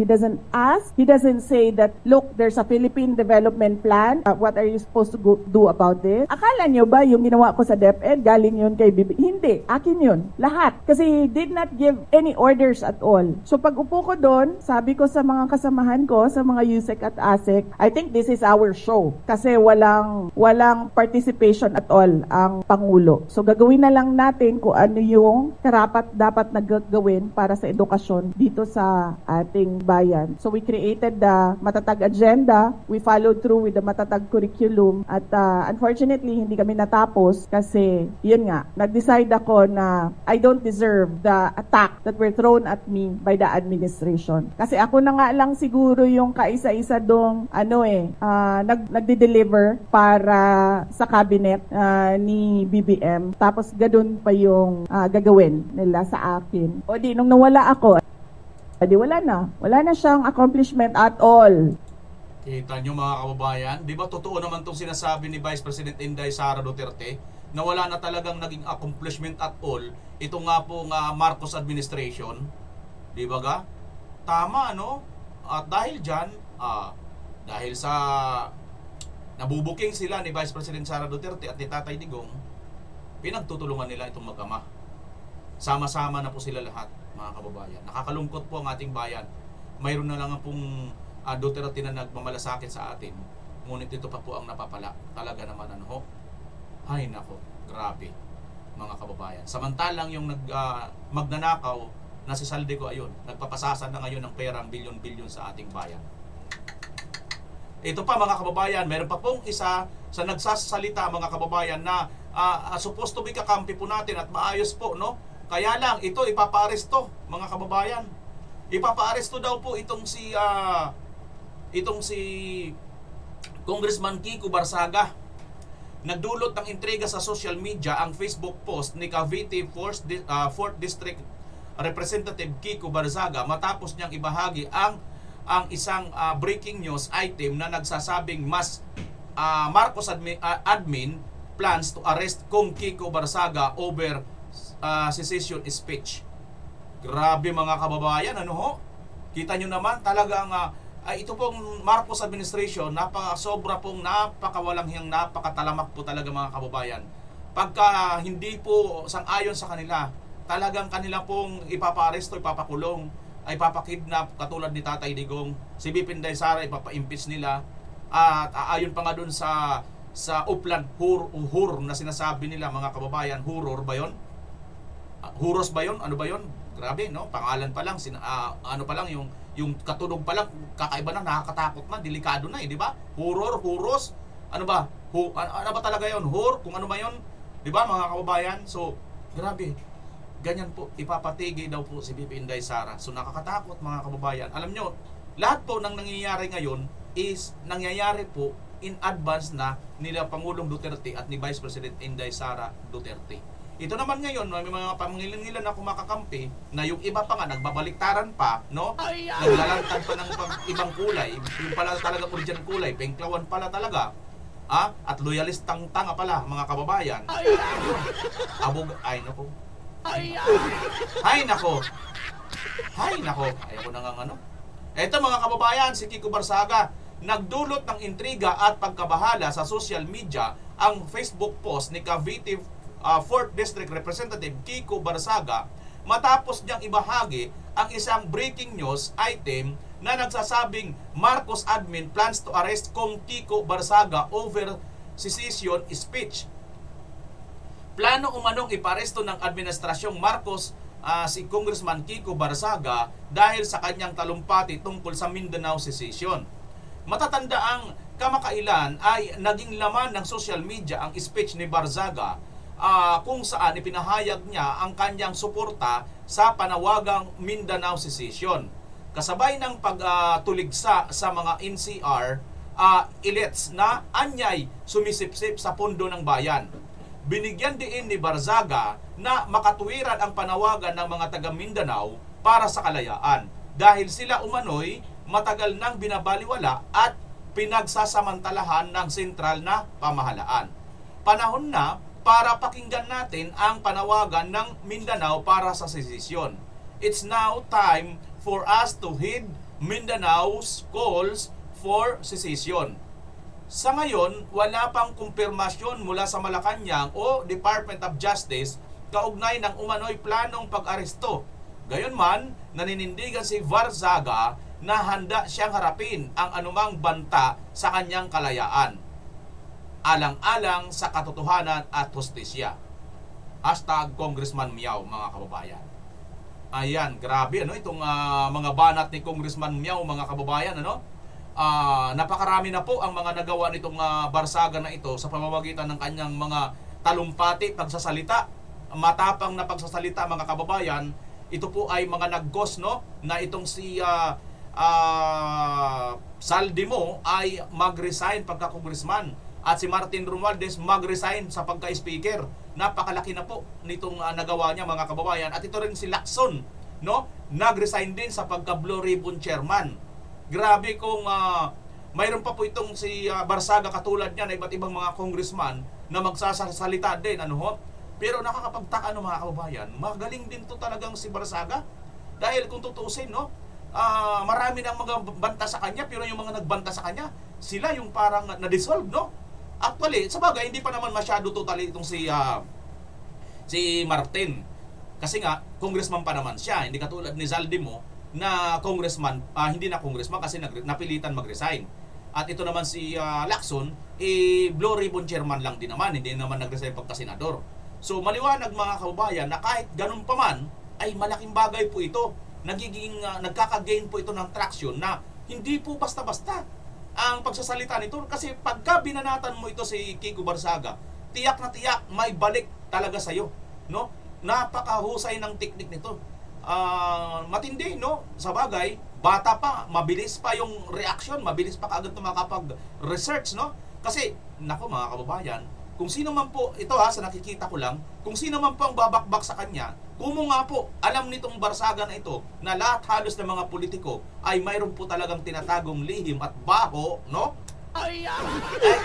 doesn't ask, he doesn't say that, look, there's a Philippine development plan, what are you supposed to do about this? Akala nyo ba yung ginawa ko sa DepEd, galing yun kay Bibi? Hindi, akin yun, lahat. Kasi he did not give any orders at all. So pag upo ko doon, sabi ko sa mga kasamahan ko, sa mga USEC at ASEC, I think this is our show. Kasi walang participation at all ang Pangulo. So gagawin na lang natin kung ano yung karapat dapat na gagawin para sa edukasyon dito sa sa ating bayan. So we created the Matatag Agenda, we followed through with the Matatag Curriculum, at unfortunately hindi kami natapos kasi yun nga, nag-decide ako na I don't deserve the attack that were thrown at me by the administration. Kasi ako na nga lang siguro yung kaisa-isa dong nagde-deliver para sa cabinet ni BBM. Tapos gadun pa yung gagawin nila sa akin. O di, nung nawala ako, di wala na. Wala na siyang accomplishment at all. Kita nyo mga kababayan, di ba totoo naman itong sinasabi ni Vice President Inday Sara Duterte na wala na talagang naging accomplishment at all ito nga pong Marcos administration. Di ba ga? Tama, no? At dahil dyan, dahil sa nabubuking sila ni Vice President Sara Duterte at ni Tatay Digong, pinagtutulungan nila itong mag-ama. Sama-sama na po sila lahat, mga kababayan. Nakakalungkot po ang ating bayan. Mayroon na lang pong Duterte na nagmamalasakit sa atin. Ngunit ito pa po ang napapala. Talaga naman ay nako, grabe, mga kababayan. Samantalang yung magnanakaw na si Saldico ayun, nagpapasasa na ngayon ng perang bilyon-bilyon sa ating bayan. Ito pa mga kababayan, meron pa pong isa sa nagsasalita mga kababayan na supposed to be kakampi po natin at maayos po, no? Kaya lang ito ipapaaresto mga kababayan. Ipapaaresto daw po itong si Congressman Kiko Barsaga. Nagdulot ng intriga sa social media ang Facebook post ni Cavite 4th District Representative Kiko Barsaga matapos niyang ibahagi ang isang breaking news item na nagsasabing Marcos admin plans to arrest Kong Kiko Barsaga over secession speech. Grabe mga kababayan, ano ho? Kita nyo naman talagang ito pong Marcos administration, sobra pong napakawalanghang, napakatalamak po talaga mga kababayan. Pagka hindi po sang-ayon sa kanila, talagang kanila pong ipapaaresto, ipapakulong, ay papakidnap katulad ni Tatay Digong, si BP Inday Sara ipapa-impeach nila, at ayon pa nga dun sa Upland hur na sinasabi nila mga kababayan. Huror ba yon? Huros ba yon? Ano ba yon? Grabe, no? Pangalan pa lang, ano pa lang, yung katunog pa lang, kakaiba na, nakakatakot na, delikado na di ba? Horror, huros, ano ba? Ano ba talaga yon? Hur, kung ano ba yon? Di ba mga kababayan? So, grabe. Ganyan po, ipapatigi daw po si BP Inday Sara. So, nakakatakot mga kababayan. Alam nyo, lahat po ng nangyayari ngayon is nangyayari po in advance na nila Pangulong Duterte at ni Vice President Inday Sara Duterte. Ito naman ngayon, may mga pamangililan na kumakampi na yung iba pa nga nagbabaliktaran pa, no? Naglalantad pa ng ibang kulay, yung pala talaga original kulay, pengklawan pala talaga. At loyalistang tanga pala, mga kababayan. Ay nako. Ay nako. Ayoko na nga ano. Ito mga kababayan, si Kiko Barsaga, nagdulot ng intriga at pagkabahala sa social media ang Facebook post ni Cavite 4th District Representative Kiko Barsaga matapos niyang ibahagi ang isang breaking news item na nagsasabing Marcos admin plans to arrest Kong Kiko Barsaga over secession speech. Plano umanong iparesto ng administrasyong Marcos si Congressman Kiko Barsaga dahil sa kanyang talumpati tungkol sa Mindanao secession. Matatanda ang kamakailan ay naging laman ng social media ang speech ni Barsaga kung saan ipinahayag niya ang kanyang suporta sa panawagang Mindanao secession. Kasabay ng pagtuligsa sa mga NCR elites na anyay sumisipsip sa pondo ng bayan. Binigyan din ni Barsaga na makatuwiran ang panawagan ng mga taga Mindanao para sa kalayaan dahil sila umano'y matagal nang binabaliwala at pinagsasamantalahan ng sentral na pamahalaan. Panahon na para pakinggan natin ang panawagan ng Mindanao para sa secession. It's now time for us to heed Mindanao's calls for secession. Sa ngayon, wala pang kumpirmasyon mula sa Malacanang o Department of Justice kaugnay ng umano'y planong pag-aresto. Gayunman, naninindigan si Barsaga na handa siyang harapin ang anumang banta sa kanyang kalayaan, alang-alang sa katotohanan at hustisya. #Congressman Miao, mga kababayan. Ayan, grabe ano itong mga banat ni Congressman Miao, mga kababayan, ano? Napakarami na po ang mga nagawa nitong Barsaga na ito sa pamamagitan ng kanyang mga talumpati, pagsasalita, matapang na pagsasalita, mga kababayan. Ito po ay mga naggos, no, na itong si Saldimo ay mag-resign pagka-congressman at si Martin Romualdez mag-resign sa pagka-speaker. Napakalaki na po nitong nagawa niya, mga kababayan. At ito rin si Lacson, no, nag-resign din sa pagka-Blue Ribbon Chairman. Grabe kung mayroon pa po itong si Barsaga katulad niya na iba't ibang mga congressman na magsasalita din, ano ho. Pero nakakapagtaka, ano, mga kababayan, magaling din to talagang si Barsaga. Dahil kung tutusin, no, marami ng mga banta sa kanya, pero yung mga nagbanta sa kanya, sila yung parang na-dissolve, no? Actually, sa bagay, hindi pa naman masyado totally itong si Martin. Kasi nga, congressman pa naman siya. Hindi katulad ni Zaldimo na congressman, hindi na congressman kasi napilitan mag-resign. At ito naman si Lacson, Blue Ribbon Chairman lang din naman, hindi naman nag-resign pagka-senador. So maliwanag, mga kababayan, na kahit ganun pa man, ay malaking bagay po ito. Nagkaka-gain po ito ng traction na hindi po basta-basta ang pagsasalita nito. Kasi pagka binanatan mo ito si Kiko Barsaga, tiyak na tiyak, may balik talaga sa'yo, no? Napakahusay ng teknik nito. Matindi, no? Sa bagay, bata pa, mabilis pa yung reaction, mabilis pa kaagad na makapag-research, no? Kasi, nako, mga kababayan, kung sino man po, ito sa nakikita ko lang, kung sino man po ang babakbak sa kanya, kumo nga po, alam nitong Barsaga na ito, na lahat halos ng mga politiko ay mayroon po talagang tinatagong lihim at baho, no? Ay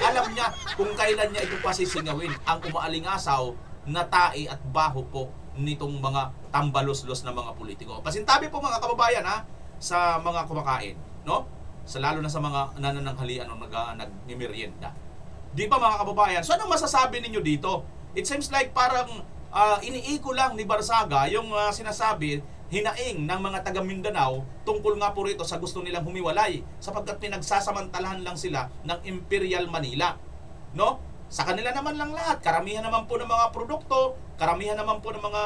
alam niya kung kailan niya ito pasisingawin ang umaalingasaw na tae at baho po nitong mga tambalos-los na mga politiko. Pasintabi po, mga kababayan, sa mga kumakain, no? Lalo na sa mga nanananghalian o nag-merienda. Di ba, mga kababayan? So anong masasabi ninyo dito? It seems like parang iniiko lang ni Barsaga yung sinasabi, hinaing ng mga taga Mindanao tungkol nga po rito sa gusto nilang humiwalay sapagkat pinagsasamantalahan lang sila ng Imperial Manila, no? Sa kanila naman lang lahat, karamihan naman po ng mga produkto, karamihan naman po ng mga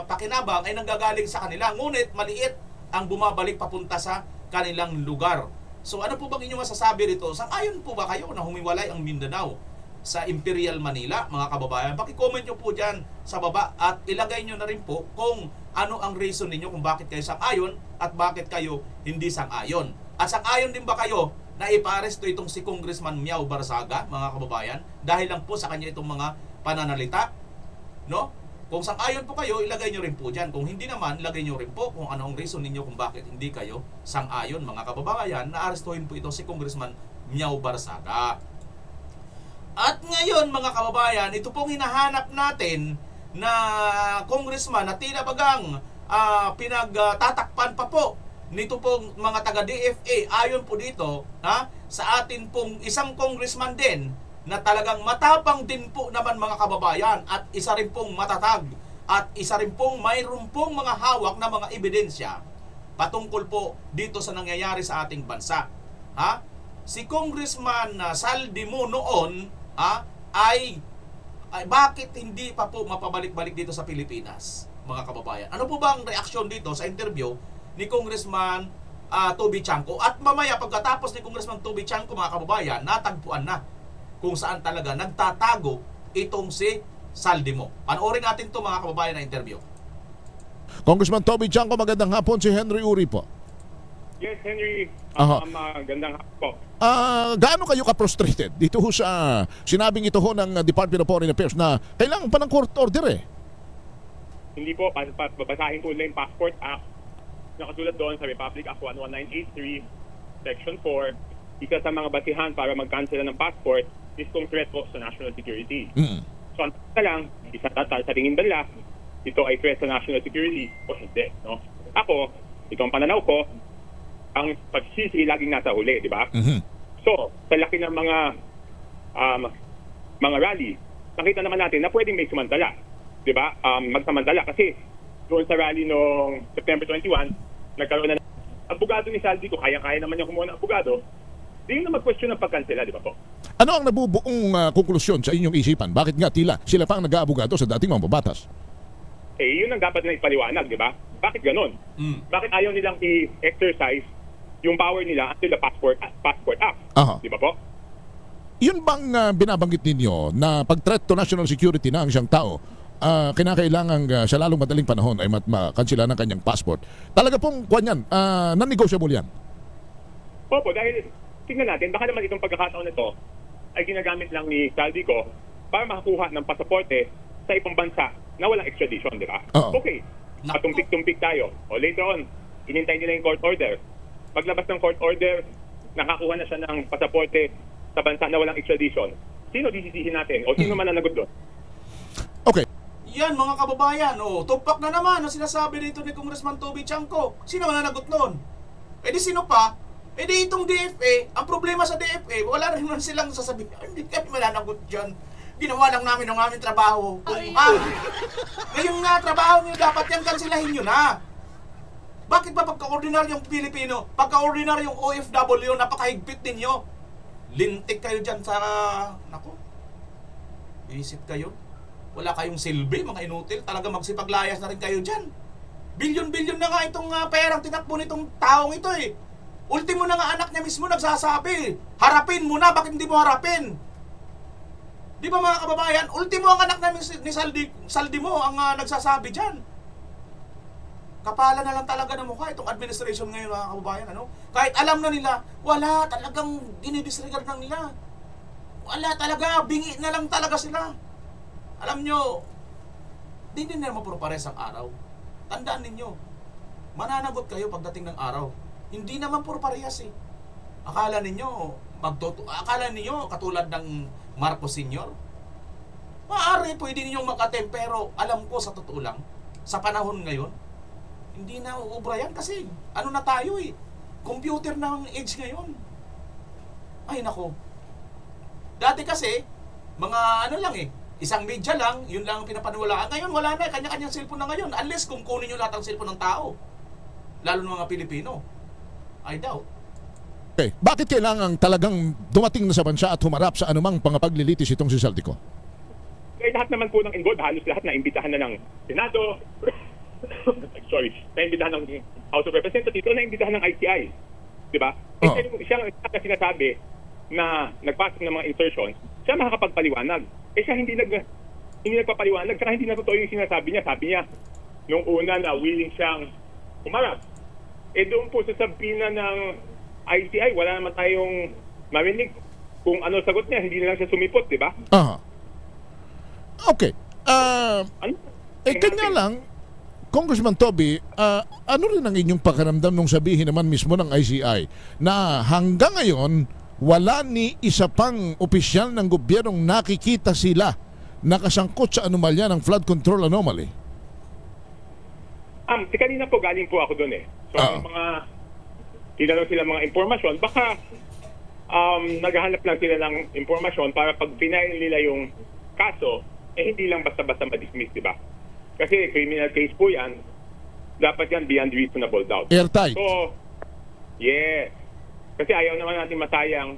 pakinabang ay nanggagaling sa kanila, ngunit maliit ang bumabalik papunta sa kanilang lugar. So ano po bang inyong masasabi rito? Sang-ayon po ba kayo na humiwalay ang Mindanao sa Imperial Manila, mga kababayan? Paki-comment nyo po dyan sa baba at ilagay nyo na rin po kung ano ang reason ninyo kung bakit kayo sang-ayon at bakit kayo hindi sang-ayon. At sang-ayon din ba kayo na ipa-aresto itong si Congressman Miao Barsaga, mga kababayan, dahil lang po sa kanya itong mga pananalita, no? Kung sang-ayon po kayo, ilagay nyo rin po dyan. Kung hindi naman, ilagay nyo rin po kung ano ang reason ninyo kung bakit hindi kayo sang-ayon, mga kababayan, na arestuhin po ito si Congressman Miao Barsaga. At ngayon, mga kababayan, ito pong hinahanap natin na congressman na tila bagang pinagtatakpan pa po nito pong mga taga-DFA. Ayon po dito, sa atin pong isang congressman din na talagang matapang din po naman, mga kababayan, at isa rin pong matatag at isa rin pong mayroon pong mga hawak na mga ebidensya patungkol po dito sa nangyayari sa ating bansa. Si Congressman Saldimo noon ay bakit hindi pa po mapabalik-balik dito sa Pilipinas, mga kababayan? Ano po ba ang reaksyon dito sa interview ni Congressman Toby Chanco? At mamaya pagkatapos ni Congressman Toby Chanco, mga kababayan, natagpuan na kung saan talaga nagtatago itong si Saldimo. Panoorin natin to, mga kababayan, na interview. Congressman Toby Chanco, magandang hapon. Si Henry Uri po. Yes, Henry. Magandang hapon po. Gaano kayo ka-frustrated dito ho sa sinabing ito ho ng Department of Foreign Affairs na kailangan pa ng court order Hindi po, babasahin ko lang yung Passport Act. Nakatulad doon sa Republic Act 11983, Section 4, isa sa mga basihan para mag-cancel ng passport is kung threat po sa national security. So, ang lang, isa sa tingin nila, ito ay threat sa national security o hindi, no? Ako, itong pananaw ko, ang pagsisi laging nasa huli, di ba? So, sa laki ng mga rally, nakita naman natin na pwedeng may sumantala, di ba? Magsamantala kasi doon sa rally noong September 21, nagkaroon na abogado ni Saldi ko, kaya-kaya naman yung kumuha ng abogado, di yun na mag-question ng pagkansela, di ba po? Ano ang nabubuong konklusyon sa inyong isipan? Bakit nga tila sila pa ang nag-aabogado sa dating mga babatas? Yun ang dapat na ipaliwanag, di ba? Bakit ganon? Bakit ayaw nilang i-exercise yung power nila until the Passport Act? Aha. Di ba po? Yun bang binabanggit ninyo na pag threat to national security na ang isang tao, kinakailangan sa lalong madaling panahon ay makansila ng kanyang passport? Talaga pong kwan yan, non-negotiable yan? Opo, dahil tingnan natin, baka naman itong pagkakataon na ito ay ginagamit lang ni Saldico para makakuha ng pasaporte sa ibang bansa na walang extradition, di ba? Okay, matumpik-tumpik tayo. O later on, inintay nila yung court order. Paglabas ng court order, nakakuha na siya ng pasaporte sa bansa na walang extradition. Sino disisihin natin? O sino mananagot doon? Okay. Yan mga kababayan, tumpak na naman ang sinasabi dito ni Congressman Toby Chanco. Sino mananagot nun? E di sino pa? E di itong DFA, ang problema sa DFA, wala rin naman silang sasabihin, hindi kami mananagot dyan. Ginawa lang namin ang aming trabaho. Ngayon nga, trabaho nyo, dapat yan kansilahin nyo na. Bakit ba pagka-ordinaryong Pilipino, pagka-ordinaryong OFW, napakahigpit ninyo? Lintik kayo dyan sa... Naku, isip kayo. Wala kayong silbi, mga inutil. Talaga magsipaglayas na rin kayo dyan. Bilyon-bilyon na nga itong perang tinakbo nitong taong ito eh. Ultimo na nga anak niya mismo nagsasabi, harapin mo na, bakit hindi mo harapin? Di ba mga kababayan, ultimo ang anak namin ni Saldi mo ang nagsasabi dyan. Kapala na lang talaga ng mukha itong administration ngayon mga kababayan. Kahit alam na nila, wala talagang dinidisregard ng nila. Wala talaga, bingi na lang talaga sila. Alam nyo, di din naman puro pares ang araw. Tandaan ninyo, mananagot kayo pagdating ng araw. Hindi naman puro parehas eh. Akala ninyo katulad ng Marcos Sr. Maaari pwede ninyong makatem, pero alam ko sa totoo lang, sa panahon ngayon, hindi na uubra yan kasi ano na tayo eh. Computer na ang age ngayon. Ay nako. Dati kasi, mga ano lang eh, isang media lang, yun lang ang pinapaniwalaan. Ngayon wala na, kanya-kanyang cellphone na ngayon. Unless kung kunin nyo lahat ang cellphone ng tao. Lalo ng mga Pilipino. I doubt. Okay. Bakit kailangan talagang dumating na sa bansa at humarap sa anumang pangapaglilitis itong si Saldico? Eh, lahat naman po ng involved, halos lahat na imbitahan na ng Senado, na-imbitahan ng House of Representatives, o na-imbitahan ng ICI. Diba? Siya ang sinasabi na nagpasok ng mga insertions, siya makakapagpaliwanag. Siya hindi nagpapaliwanag, saka hindi na totoo yung sinasabi niya. Sabi niya, nung una na willing siyang humarap. Doon po sa sabina ng ICI, wala naman tayong marinig kung ano sagot niya, hindi na lang siya sumipot, di ba? Okay. Kanya lang, Congressman Toby, ano rin ang inyong pakiramdam nung sabihin naman mismo ng ICI na hanggang ngayon, wala ni isa pang opisyal ng gobyernong nakikita sila nakasangkot sa anomalya ng flood control anomaly? Kanina po galing po ako doon eh. So, mga tinanong sila mga impormasyon, baka naghahanap lang sila ng impormasyon para pag final nila yung kaso, hindi lang basta-basta ma-dismiss, di ba? Kasi criminal case po yan, dapat yan beyond reasonable doubt. Airtight. So, yes. Kasi ayaw naman natin masayang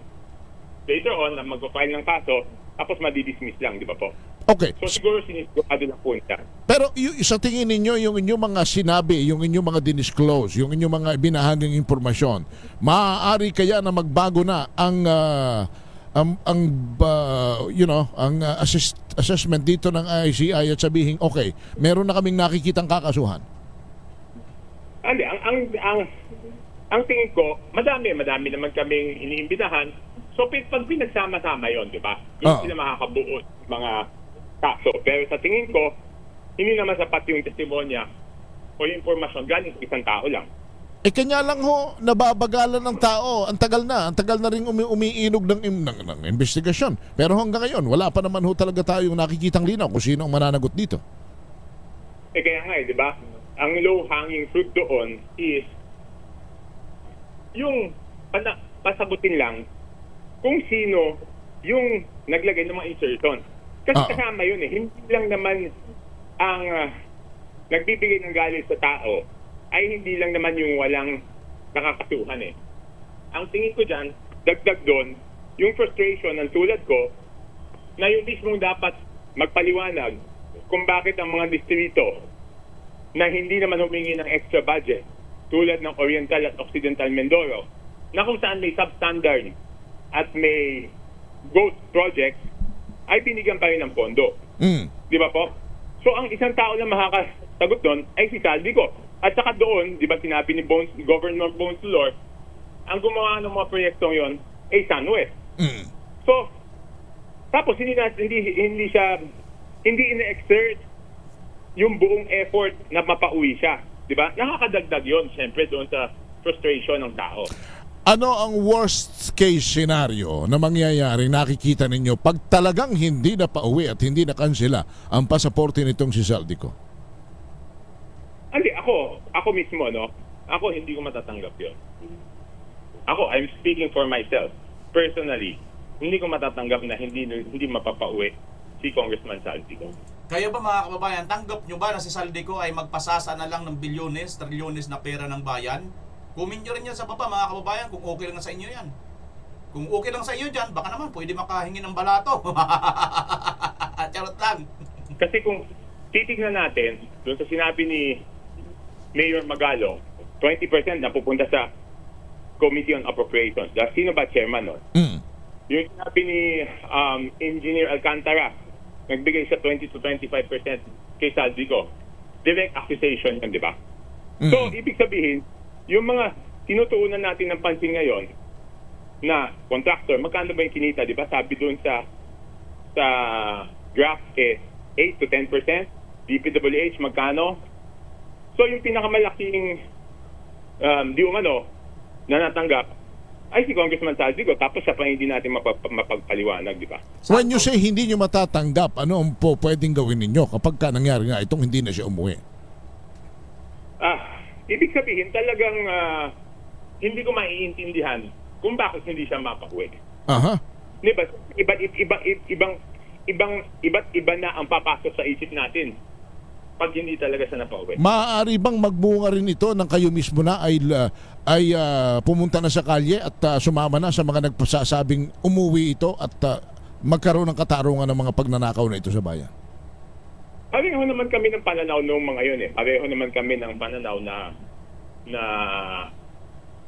later on na mag-file ng kaso, tapos madi-dismiss lang, di ba po? Okay. So siguro sinisigurado na po niya. Pero sa tingin ninyo, yung inyong mga sinabi, yung inyong mga dinisclose, yung inyong mga binahaging impormasyon, maaari kaya na magbago na ang assessment dito ng ICI at sabihin, okay, meron na kaming nakikitang kakasuhan? Hindi, ang tingin ko, madami naman kaming iniimbitahan. So pag pinagsama-sama yon, di ba? Hindi sila makakabuo mga kaso. Pero sa tingin ko, hindi naman sapat yung testimonya o yung impormasyon galing sa isang tao lang. Kanya lang ho, nababagalan ng tao. Ang tagal na rin umiinog ng investigasyon. Pero hanggang ngayon, wala pa naman ho talaga tayong nakikitang linaw kung sino ang mananagot dito. Kaya nga di ba? Ang low-hanging fruit doon is yung pasagutin lang kung sino yung naglagay ng mga insertion. Kasi kasama yun eh. Hindi lang naman ang nagbibigay ng galit sa tao ay hindi lang naman yung walang nakakasuhan eh. Ang tingin ko dyan, dagdag doon, yung frustration ng tulad ko na yung mismong dapat magpaliwanag kung bakit ang mga distrito na hindi naman humingi ng extra budget tulad ng Oriental at Occidental Mindoro na kung saan may substandard at may ghost projects ay binigyan pa rin ng pondo. Di ba po? So ang isang tao na makakasagot doon ay si Saldico. At saka doon, di ba sinabi ni Governor Bones Lord, ang gumawa ng mga proyektong yon ay SunWest. So, tapos hindi ina-exert yung buong effort na mapauwi siya. Di ba? Nakakadagdag yon siyempre doon sa frustration ng tao. Ano ang worst case scenario na mangyayari nakikita ninyo pag talagang hindi na pauwi at hindi na kansela ang pasaporte nitong si Saldico? Hindi, ako mismo, no? Ako hindi ko matatanggap yun. Ako, I'm speaking for myself. Personally, hindi ko matatanggap na hindi mapapauwi si Congressman Saldico. Kaya ba mga kababayan, tanggap nyo ba na si Saldico ay magpasasa na lang ng bilyones, trilyones na pera ng bayan? Comment nyo rin yan sa baba mga kababayan kung okay lang sa inyo yan. Kung okay lang sa inyo dyan, baka naman pwede makahingi ng balato. Charot lang. Kasi kung titignan natin, doon sa sinabi ni Mayor Magalong, 20% na pupunta sa Committee on Appropriations. Sino ba chairman nun? Yung sinabi ni Engineer Alcantara, nagbigay siya 20 to 25% kay Saldico. Direct accusation yun, di ba? So, ibig sabihin, yung mga tinutuunan natin ng pansin ngayon na contractor, magkano ba yung kinita, di ba? Sabi doon sa graph 8 to 10%, DPWH magkano? So yung pinakamalaking na natanggap ay si Congressman Saldico, tapos siya pa hindi natin mapagpaliwanag, di ba? When you say hindi nyo matatanggap, ano ang pwedeng gawin ninyo kapag nangyari nga itong hindi na siya umuwi? Ibig sabihin talagang hindi ko maiintindihan kung bakit hindi siya mapauwi. Di ba? Iba't iba na ang papasok sa isip natin pag hindi talaga siya napauwi. Maaari bang magbunga rin ito ng kayo mismo na ay pumunta na sa kalye at sumama na sa mga nagpasasabing umuwi ito at magkaroon ng katarungan ng mga pagnanakaw na ito sa bayan? Pareho naman kami ng pananaw noong mga yun eh. Pareho naman kami ng pananaw na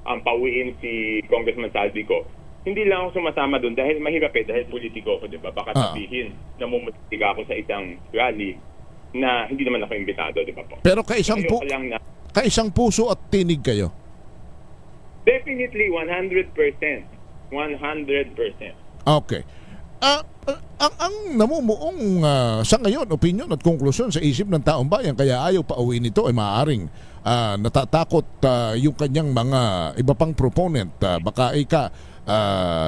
ang pauwiin si Congressman Saldico. Hindi lang ako sumasama doon dahil mahirap dahil politiko ako, di ba? Baka sabihin na mumutik ako sa isang rally na hindi naman ako imbitado, di ba po? Pero kaisang puso at tinig kayo? Definitely 100%. 100%. Okay. Ang namumuong sa ngayon opinion at konklusyon sa isip ng taong bayan kaya ayaw pa uwi nito ay maaaring natatakot yung kanyang mga iba pang proponent. Baka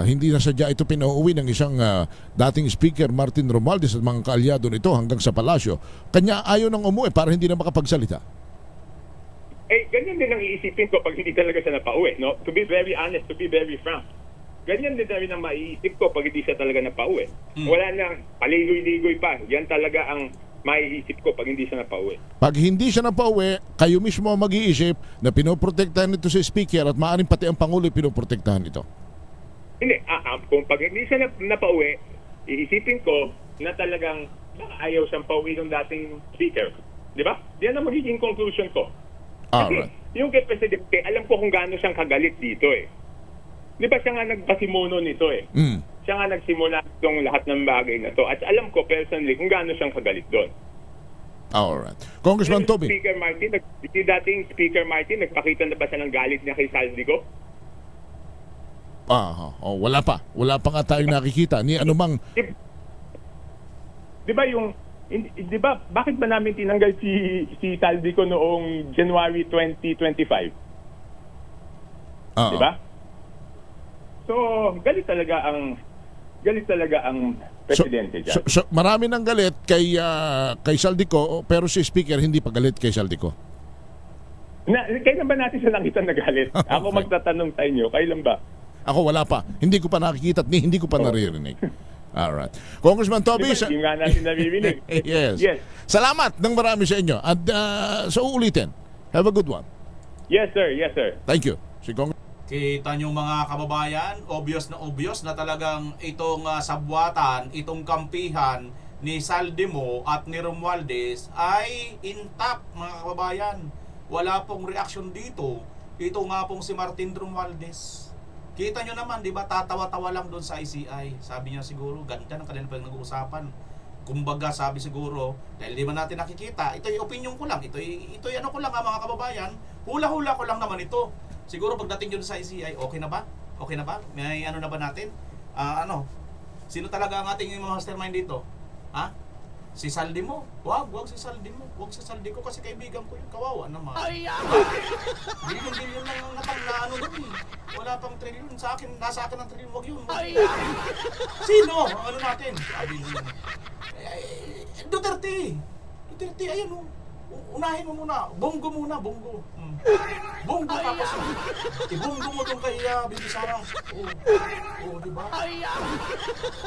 hindi na sadya ito pinauwi ng isang dating speaker Martin Romualdez at mga kaalyado nito hanggang sa palasyo. Kanya ayaw nang umuwi para hindi na makapagsalita. Ganyan din ang iisipin ko pag hindi talaga siya napauwi, no? To be very honest, to be very frank. Ganyan din rin ang maiisip ko pag hindi siya talaga napauwi. Wala nang paligoy-ligoy pa. Yan talaga ang maiisip ko pag hindi siya napauwi. Pag hindi siya napauwi, kayo mismo ang mag-iisip na pinoprotektahan nito si speaker at maaaring pati ang Pangulo pinoprotektahan ito. Hindi. Kung pag hindi siya napauwi, iisipin ko na talagang ayaw siyang pauwi ng dating speaker. Di ba? Yan ang magiging conclusion ko. Kasi yung kay Presidente, alam ko kung gaano siyang kagalit dito eh. Di ba siya nga nagpasimuno nito eh. Siya nga nagsimula itong lahat ng bagay na to. At alam ko personally kung gaano siyang kagalit doon. Alright. Congressman Toby. Dating Speaker Martin, nagpakita na ba siya ng galit niya kay Saldico? Wala pa. Wala pa nga tayong nakikita. Ni anumang... Di ba bakit ba namin tinanggal si Saldico noong January 2025? Di ba? So, galit talaga ang presidente dyan. So, marami nang galit kay Saldico, pero si speaker hindi pa galit kay Saldico. Kailan ba natin siya nakita na galit? Okay. Ako magtatanong sa inyo, kailan ba? Ako wala pa. Hindi ko pa nakikita at hindi ko pa naririnig. Alright. Congressman Toby, hindi nga natin naririnig. yes. Salamat ng marami sa inyo. At sa uulitin, have a good one. Yes, sir. Yes, sir. Thank you. Kita nyo mga kababayan, obvious na talagang itong sabwatan, itong kampihan ni Saldimo at ni Romualdez ay intact, mga kababayan. Wala pong reaksyon dito. Ito nga pong si Martin Romualdez. Kita nyo naman, di ba, tatawa-tawa lang doon sa ICI. Sabi niya siguro, ganda ng kanila pag nag-uusapan. Kumbaga, sabi siguro, dahil di ba natin nakikita, ito'y opinion ko lang, ito'y ano ko lang mga kababayan, hula-hula ko lang naman ito. Siguro pagdating yun sa ICI, okay na ba? Okay na ba? May ano na ba natin? Sino talaga ang ating mastermind dito? Ha? Si Saldimo? Wag si Saldimo. Wag si Saldico kasi kaibigan ko yung kawawa naman. Bilyon lang ang natang doon eh. Wala pang trilyon. Nasa akin ang trilyon. Wag yun. Sino? Ano natin? Sabi niya. Duterte, ayan o. Unahin mo muna. Bongo muna, bongo. Bongo tapos. Ibongo mo doon kay Bibi Sara. Oo, diba?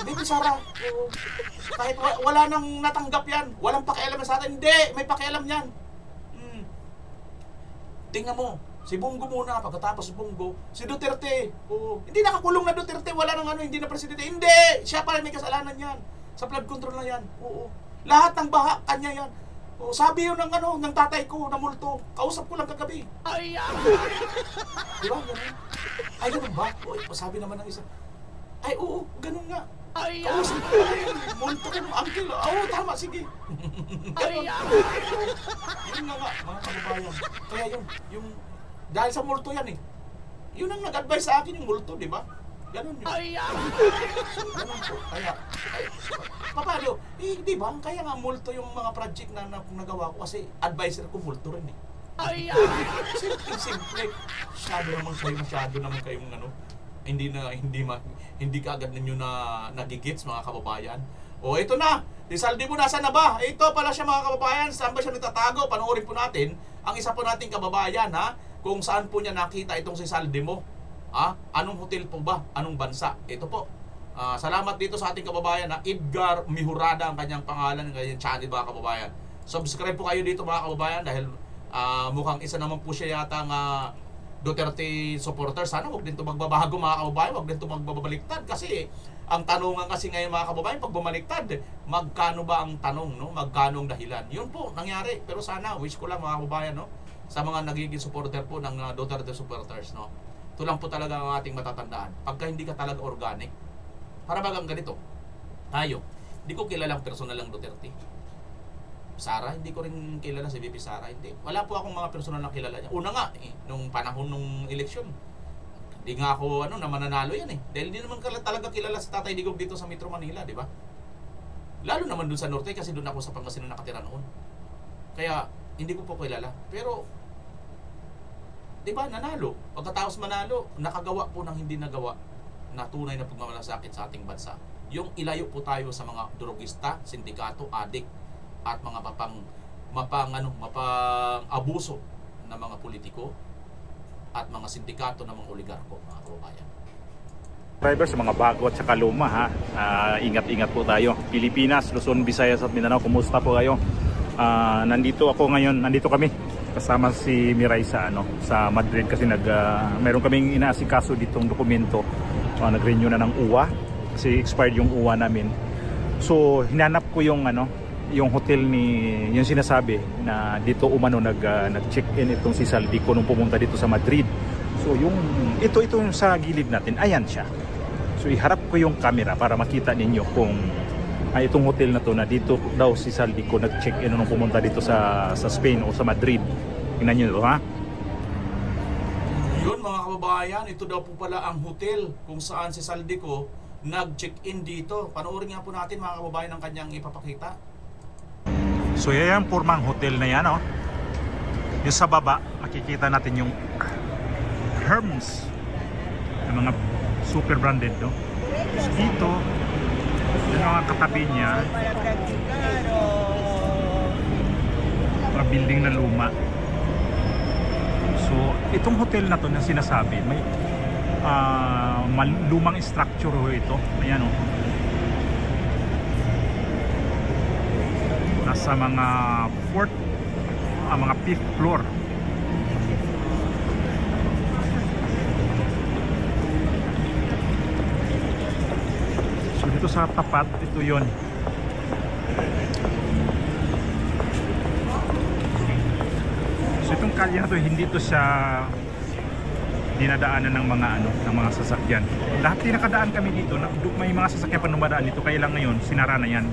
Bibi Sara. Kahit wala nang natanggap yan. Walang pakialam sa atin. Hindi, may pakialam yan. Tingnan mo. Si Bongo muna, pagkatapos Bongo, si Duterte. Hindi nakakulong na Duterte. Wala nang hindi na presidente. Hindi! Siya pala may kasalanan yan. Sa flood control na yan. Oo. Lahat ng baha, kanya yan. Sabi yun ng tatay ko na multo. Kausap ko lang kagabi. Diba? Ganun. Ay, ganun ba? Sabi naman ng isa. Ay, oo, ganun nga. Kausap ko lang. Multo ko ng uncle. Oo, tama, sige. Ganun. Yun nga, mga kababayan. Kaya yung dahil sa multo yan eh. Yun ang nag-advise sa akin yung multo, di ba? Ganun yun. Ganun po. Kaya, paano? Di ba? Kaya nga multo yung mga project na nagawa ko kasi advisor ko multo rin eh. Simple. Masyado naman kayong hindi ka agad ninyo na nagigits, mga kababayan. Ito na. Si Saldimo nasaan na ba? Ito pala siya, mga kababayan. Saan ba siya nagtatago? Panoorin po natin ang isa po nating kababayan, kung saan po niya nakita itong si Saldimo. Anong hotel po ba? Anong bansa? Ito po. Salamat dito sa ating kababayan Edgar Mihurada ang kanyang pangalan, ng kanyang channel, mga kababayan. Subscribe po kayo dito, mga kababayan, dahil mukhang isa naman po siya yata Duterte supporter. Sana wag din ito magbabago, mga kababayan. Wag din ito magbabaliktad kasi ang tanungan kasi ngayon, mga kababayan, pag bumaliktad, magkano ba ang tanong, no? Magkano ang dahilan? Yun po nangyari. Pero sana, wish ko lang, mga kababayan, no? Sa mga nagiging supporter po ng Duterte supporters, no? Ito lang po talaga ang ating matatandaan. Pagka hindi ka talaga organic, para bagang ganito, tayo, hindi ko kilalang personal lang Duterte. Sara, hindi ko rin kilala si VP Sara, hindi. Wala po akong mga personal na kilala niya. Una nga, nung panahon nung eleksyon, hindi nga ako na mananalo yan eh. Dahil hindi naman talaga kilala si Tatay Digong dito sa Metro Manila, di ba? Lalo naman dun sa Norte kasi dun ako sa Pangasinan nakatira noon. Kaya, hindi ko po kilala. Pero, di ba, nanalo. Pagkatapos manalo, nakagawa po ng hindi nagawa na tunay na pagmamalasakit sa ating bansa. Yung ilayo po tayo sa mga drogista, sindikato, adik, at mga mapang-abuso na mga politiko at mga sindikato ng mga oligarko, mga kababayan. Driver sa mga bago at saka luma, ingat-ingat po tayo. Pilipinas, Luzon, Visayas at Mindanao, kumusta po kayo? Nandito kami kasama si Miray sa Madrid kasi meron kaming inaasikaso ditong dokumento. Nag-renew na ng UWA kasi expired yung UWA namin. So hinanap ko yung hotel yung sinasabi na dito umano nag-check-in itong si Saldico nung pumunta dito sa Madrid. So ito yung sa gilid natin, ayan siya. So iharap ko yung camera para makita ninyo kung itong hotel na to na dito daw si Saldico nag-check-in nung pumunta dito sa Spain o sa Madrid. Tingnan nyo ito, ha? Yun, mga kababayan, ito daw po pala ang hotel kung saan si Saldico nag-check-in dito. Panoorin nga po natin, mga kababayan, ang kanyang ipapakita. So yan yung purmang hotel na yan, yung sa baba makikita natin yung Hermes, yung mga super branded, no? So dito yung mga katabi niya, mga building na luma. So itong hotel na to na sinasabi, may lumang structure ito. Ayan, nasa mga mga 5th floor. So dito sa tapat, ito yon So itong kalye na to, hindi to siya dinadaanan ng mga ng mga sasakyan. Lahat tinakadaan kami dito, may mga sasakyan pa dumadaan dito, kaya lang ngayon sinara na yan.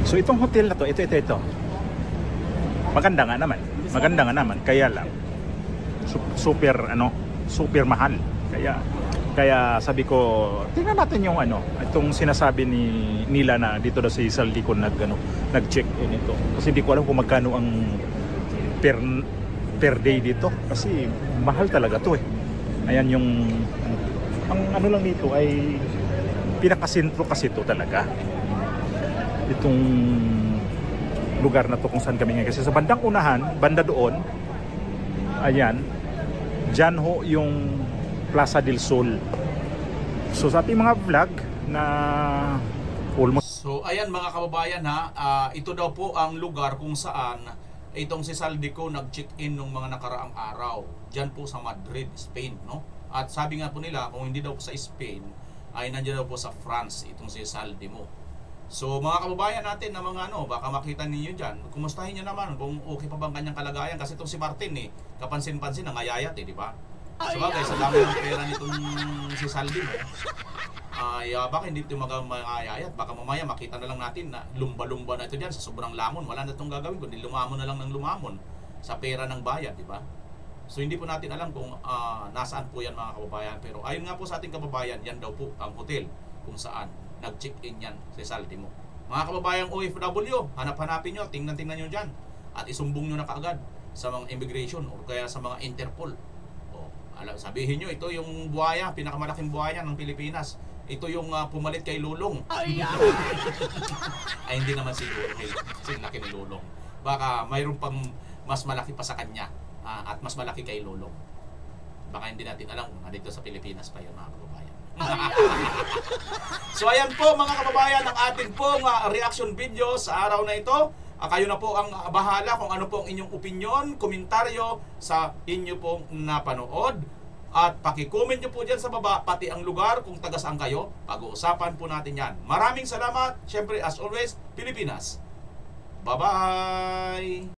So itong hotel na to, ito. Maganda nga naman, kaya lang super mahal. Kaya sabi ko, tingnan natin yung itong sinasabi nila na dito daw si Saldico nag-check in ito. Kasi hindi ko alam kung magkano ang per day dito, kasi mahal talaga to eh. Ayan yung ang lang dito ay pinakasentro kasi to talaga. Itong lugar na to kung saan kami ngayon. Kasi sa bandang unahan, banda doon, ayan, dyan ho yung Plaza del Sol. So sa ating mga vlog na almost... So ayan mga kababayan ito daw po ang lugar kung saan itong si Saldico nag-check-in nung mga nakaraang araw. Dyan po sa Madrid, Spain, no? At sabi nga po nila, kung hindi daw po sa Spain, ay nandiyan daw po sa France itong si Saldico. So mga kababayan natin na mga baka makita ninyo dyan, kumustahin nyo naman kung okay pa bang kanyang kalagayan. Kasi itong si Martin kapansin-pansin nangayayat di ba? So bagay, sa dami ng pera nitong si Saldico, baka hindi ito magayayat. Baka mamaya makita na lang natin na lumba-lumba na ito dyan sa sobrang lamon. Wala na itong gagawin kundi lumamon na lang ng lumamon sa pera ng bayad, di ba? So hindi po natin alam kung nasaan po yan mga kababayan. Pero ayon nga po sa ating kababayan, yan daw po ang hotel kung saan nag-check-in yan si Saldico. Mga kababayang OFW, hanap-hanapin nyo, tingnan-tingnan nyo dyan at isumbong nyo na kaagad sa mga immigration o kaya sa mga Interpol. Sabihin nyo, ito yung buhaya, pinakamalaking buhaya ng Pilipinas. Ito yung pumalit kay Lulong. Ay, hindi naman siguro laki ni Lulong. Baka mayroon pang mas malaki pa sa kanya at mas malaki kay Lulong. Baka hindi natin alam kung dito sa Pilipinas pa yun mga kababayan. So ayan po mga kababayan ang ating pong reaction video sa araw na ito. Kayo na po ang bahala kung ano po ang inyong opinion, komentaryo sa inyo pong napanood. At paki-comment nyo po dyan sa baba, pati ang lugar kung taga saan kayo. Pag-uusapan po natin yan. Maraming salamat. Siyempre, as always, Pilipinas. Bye-bye!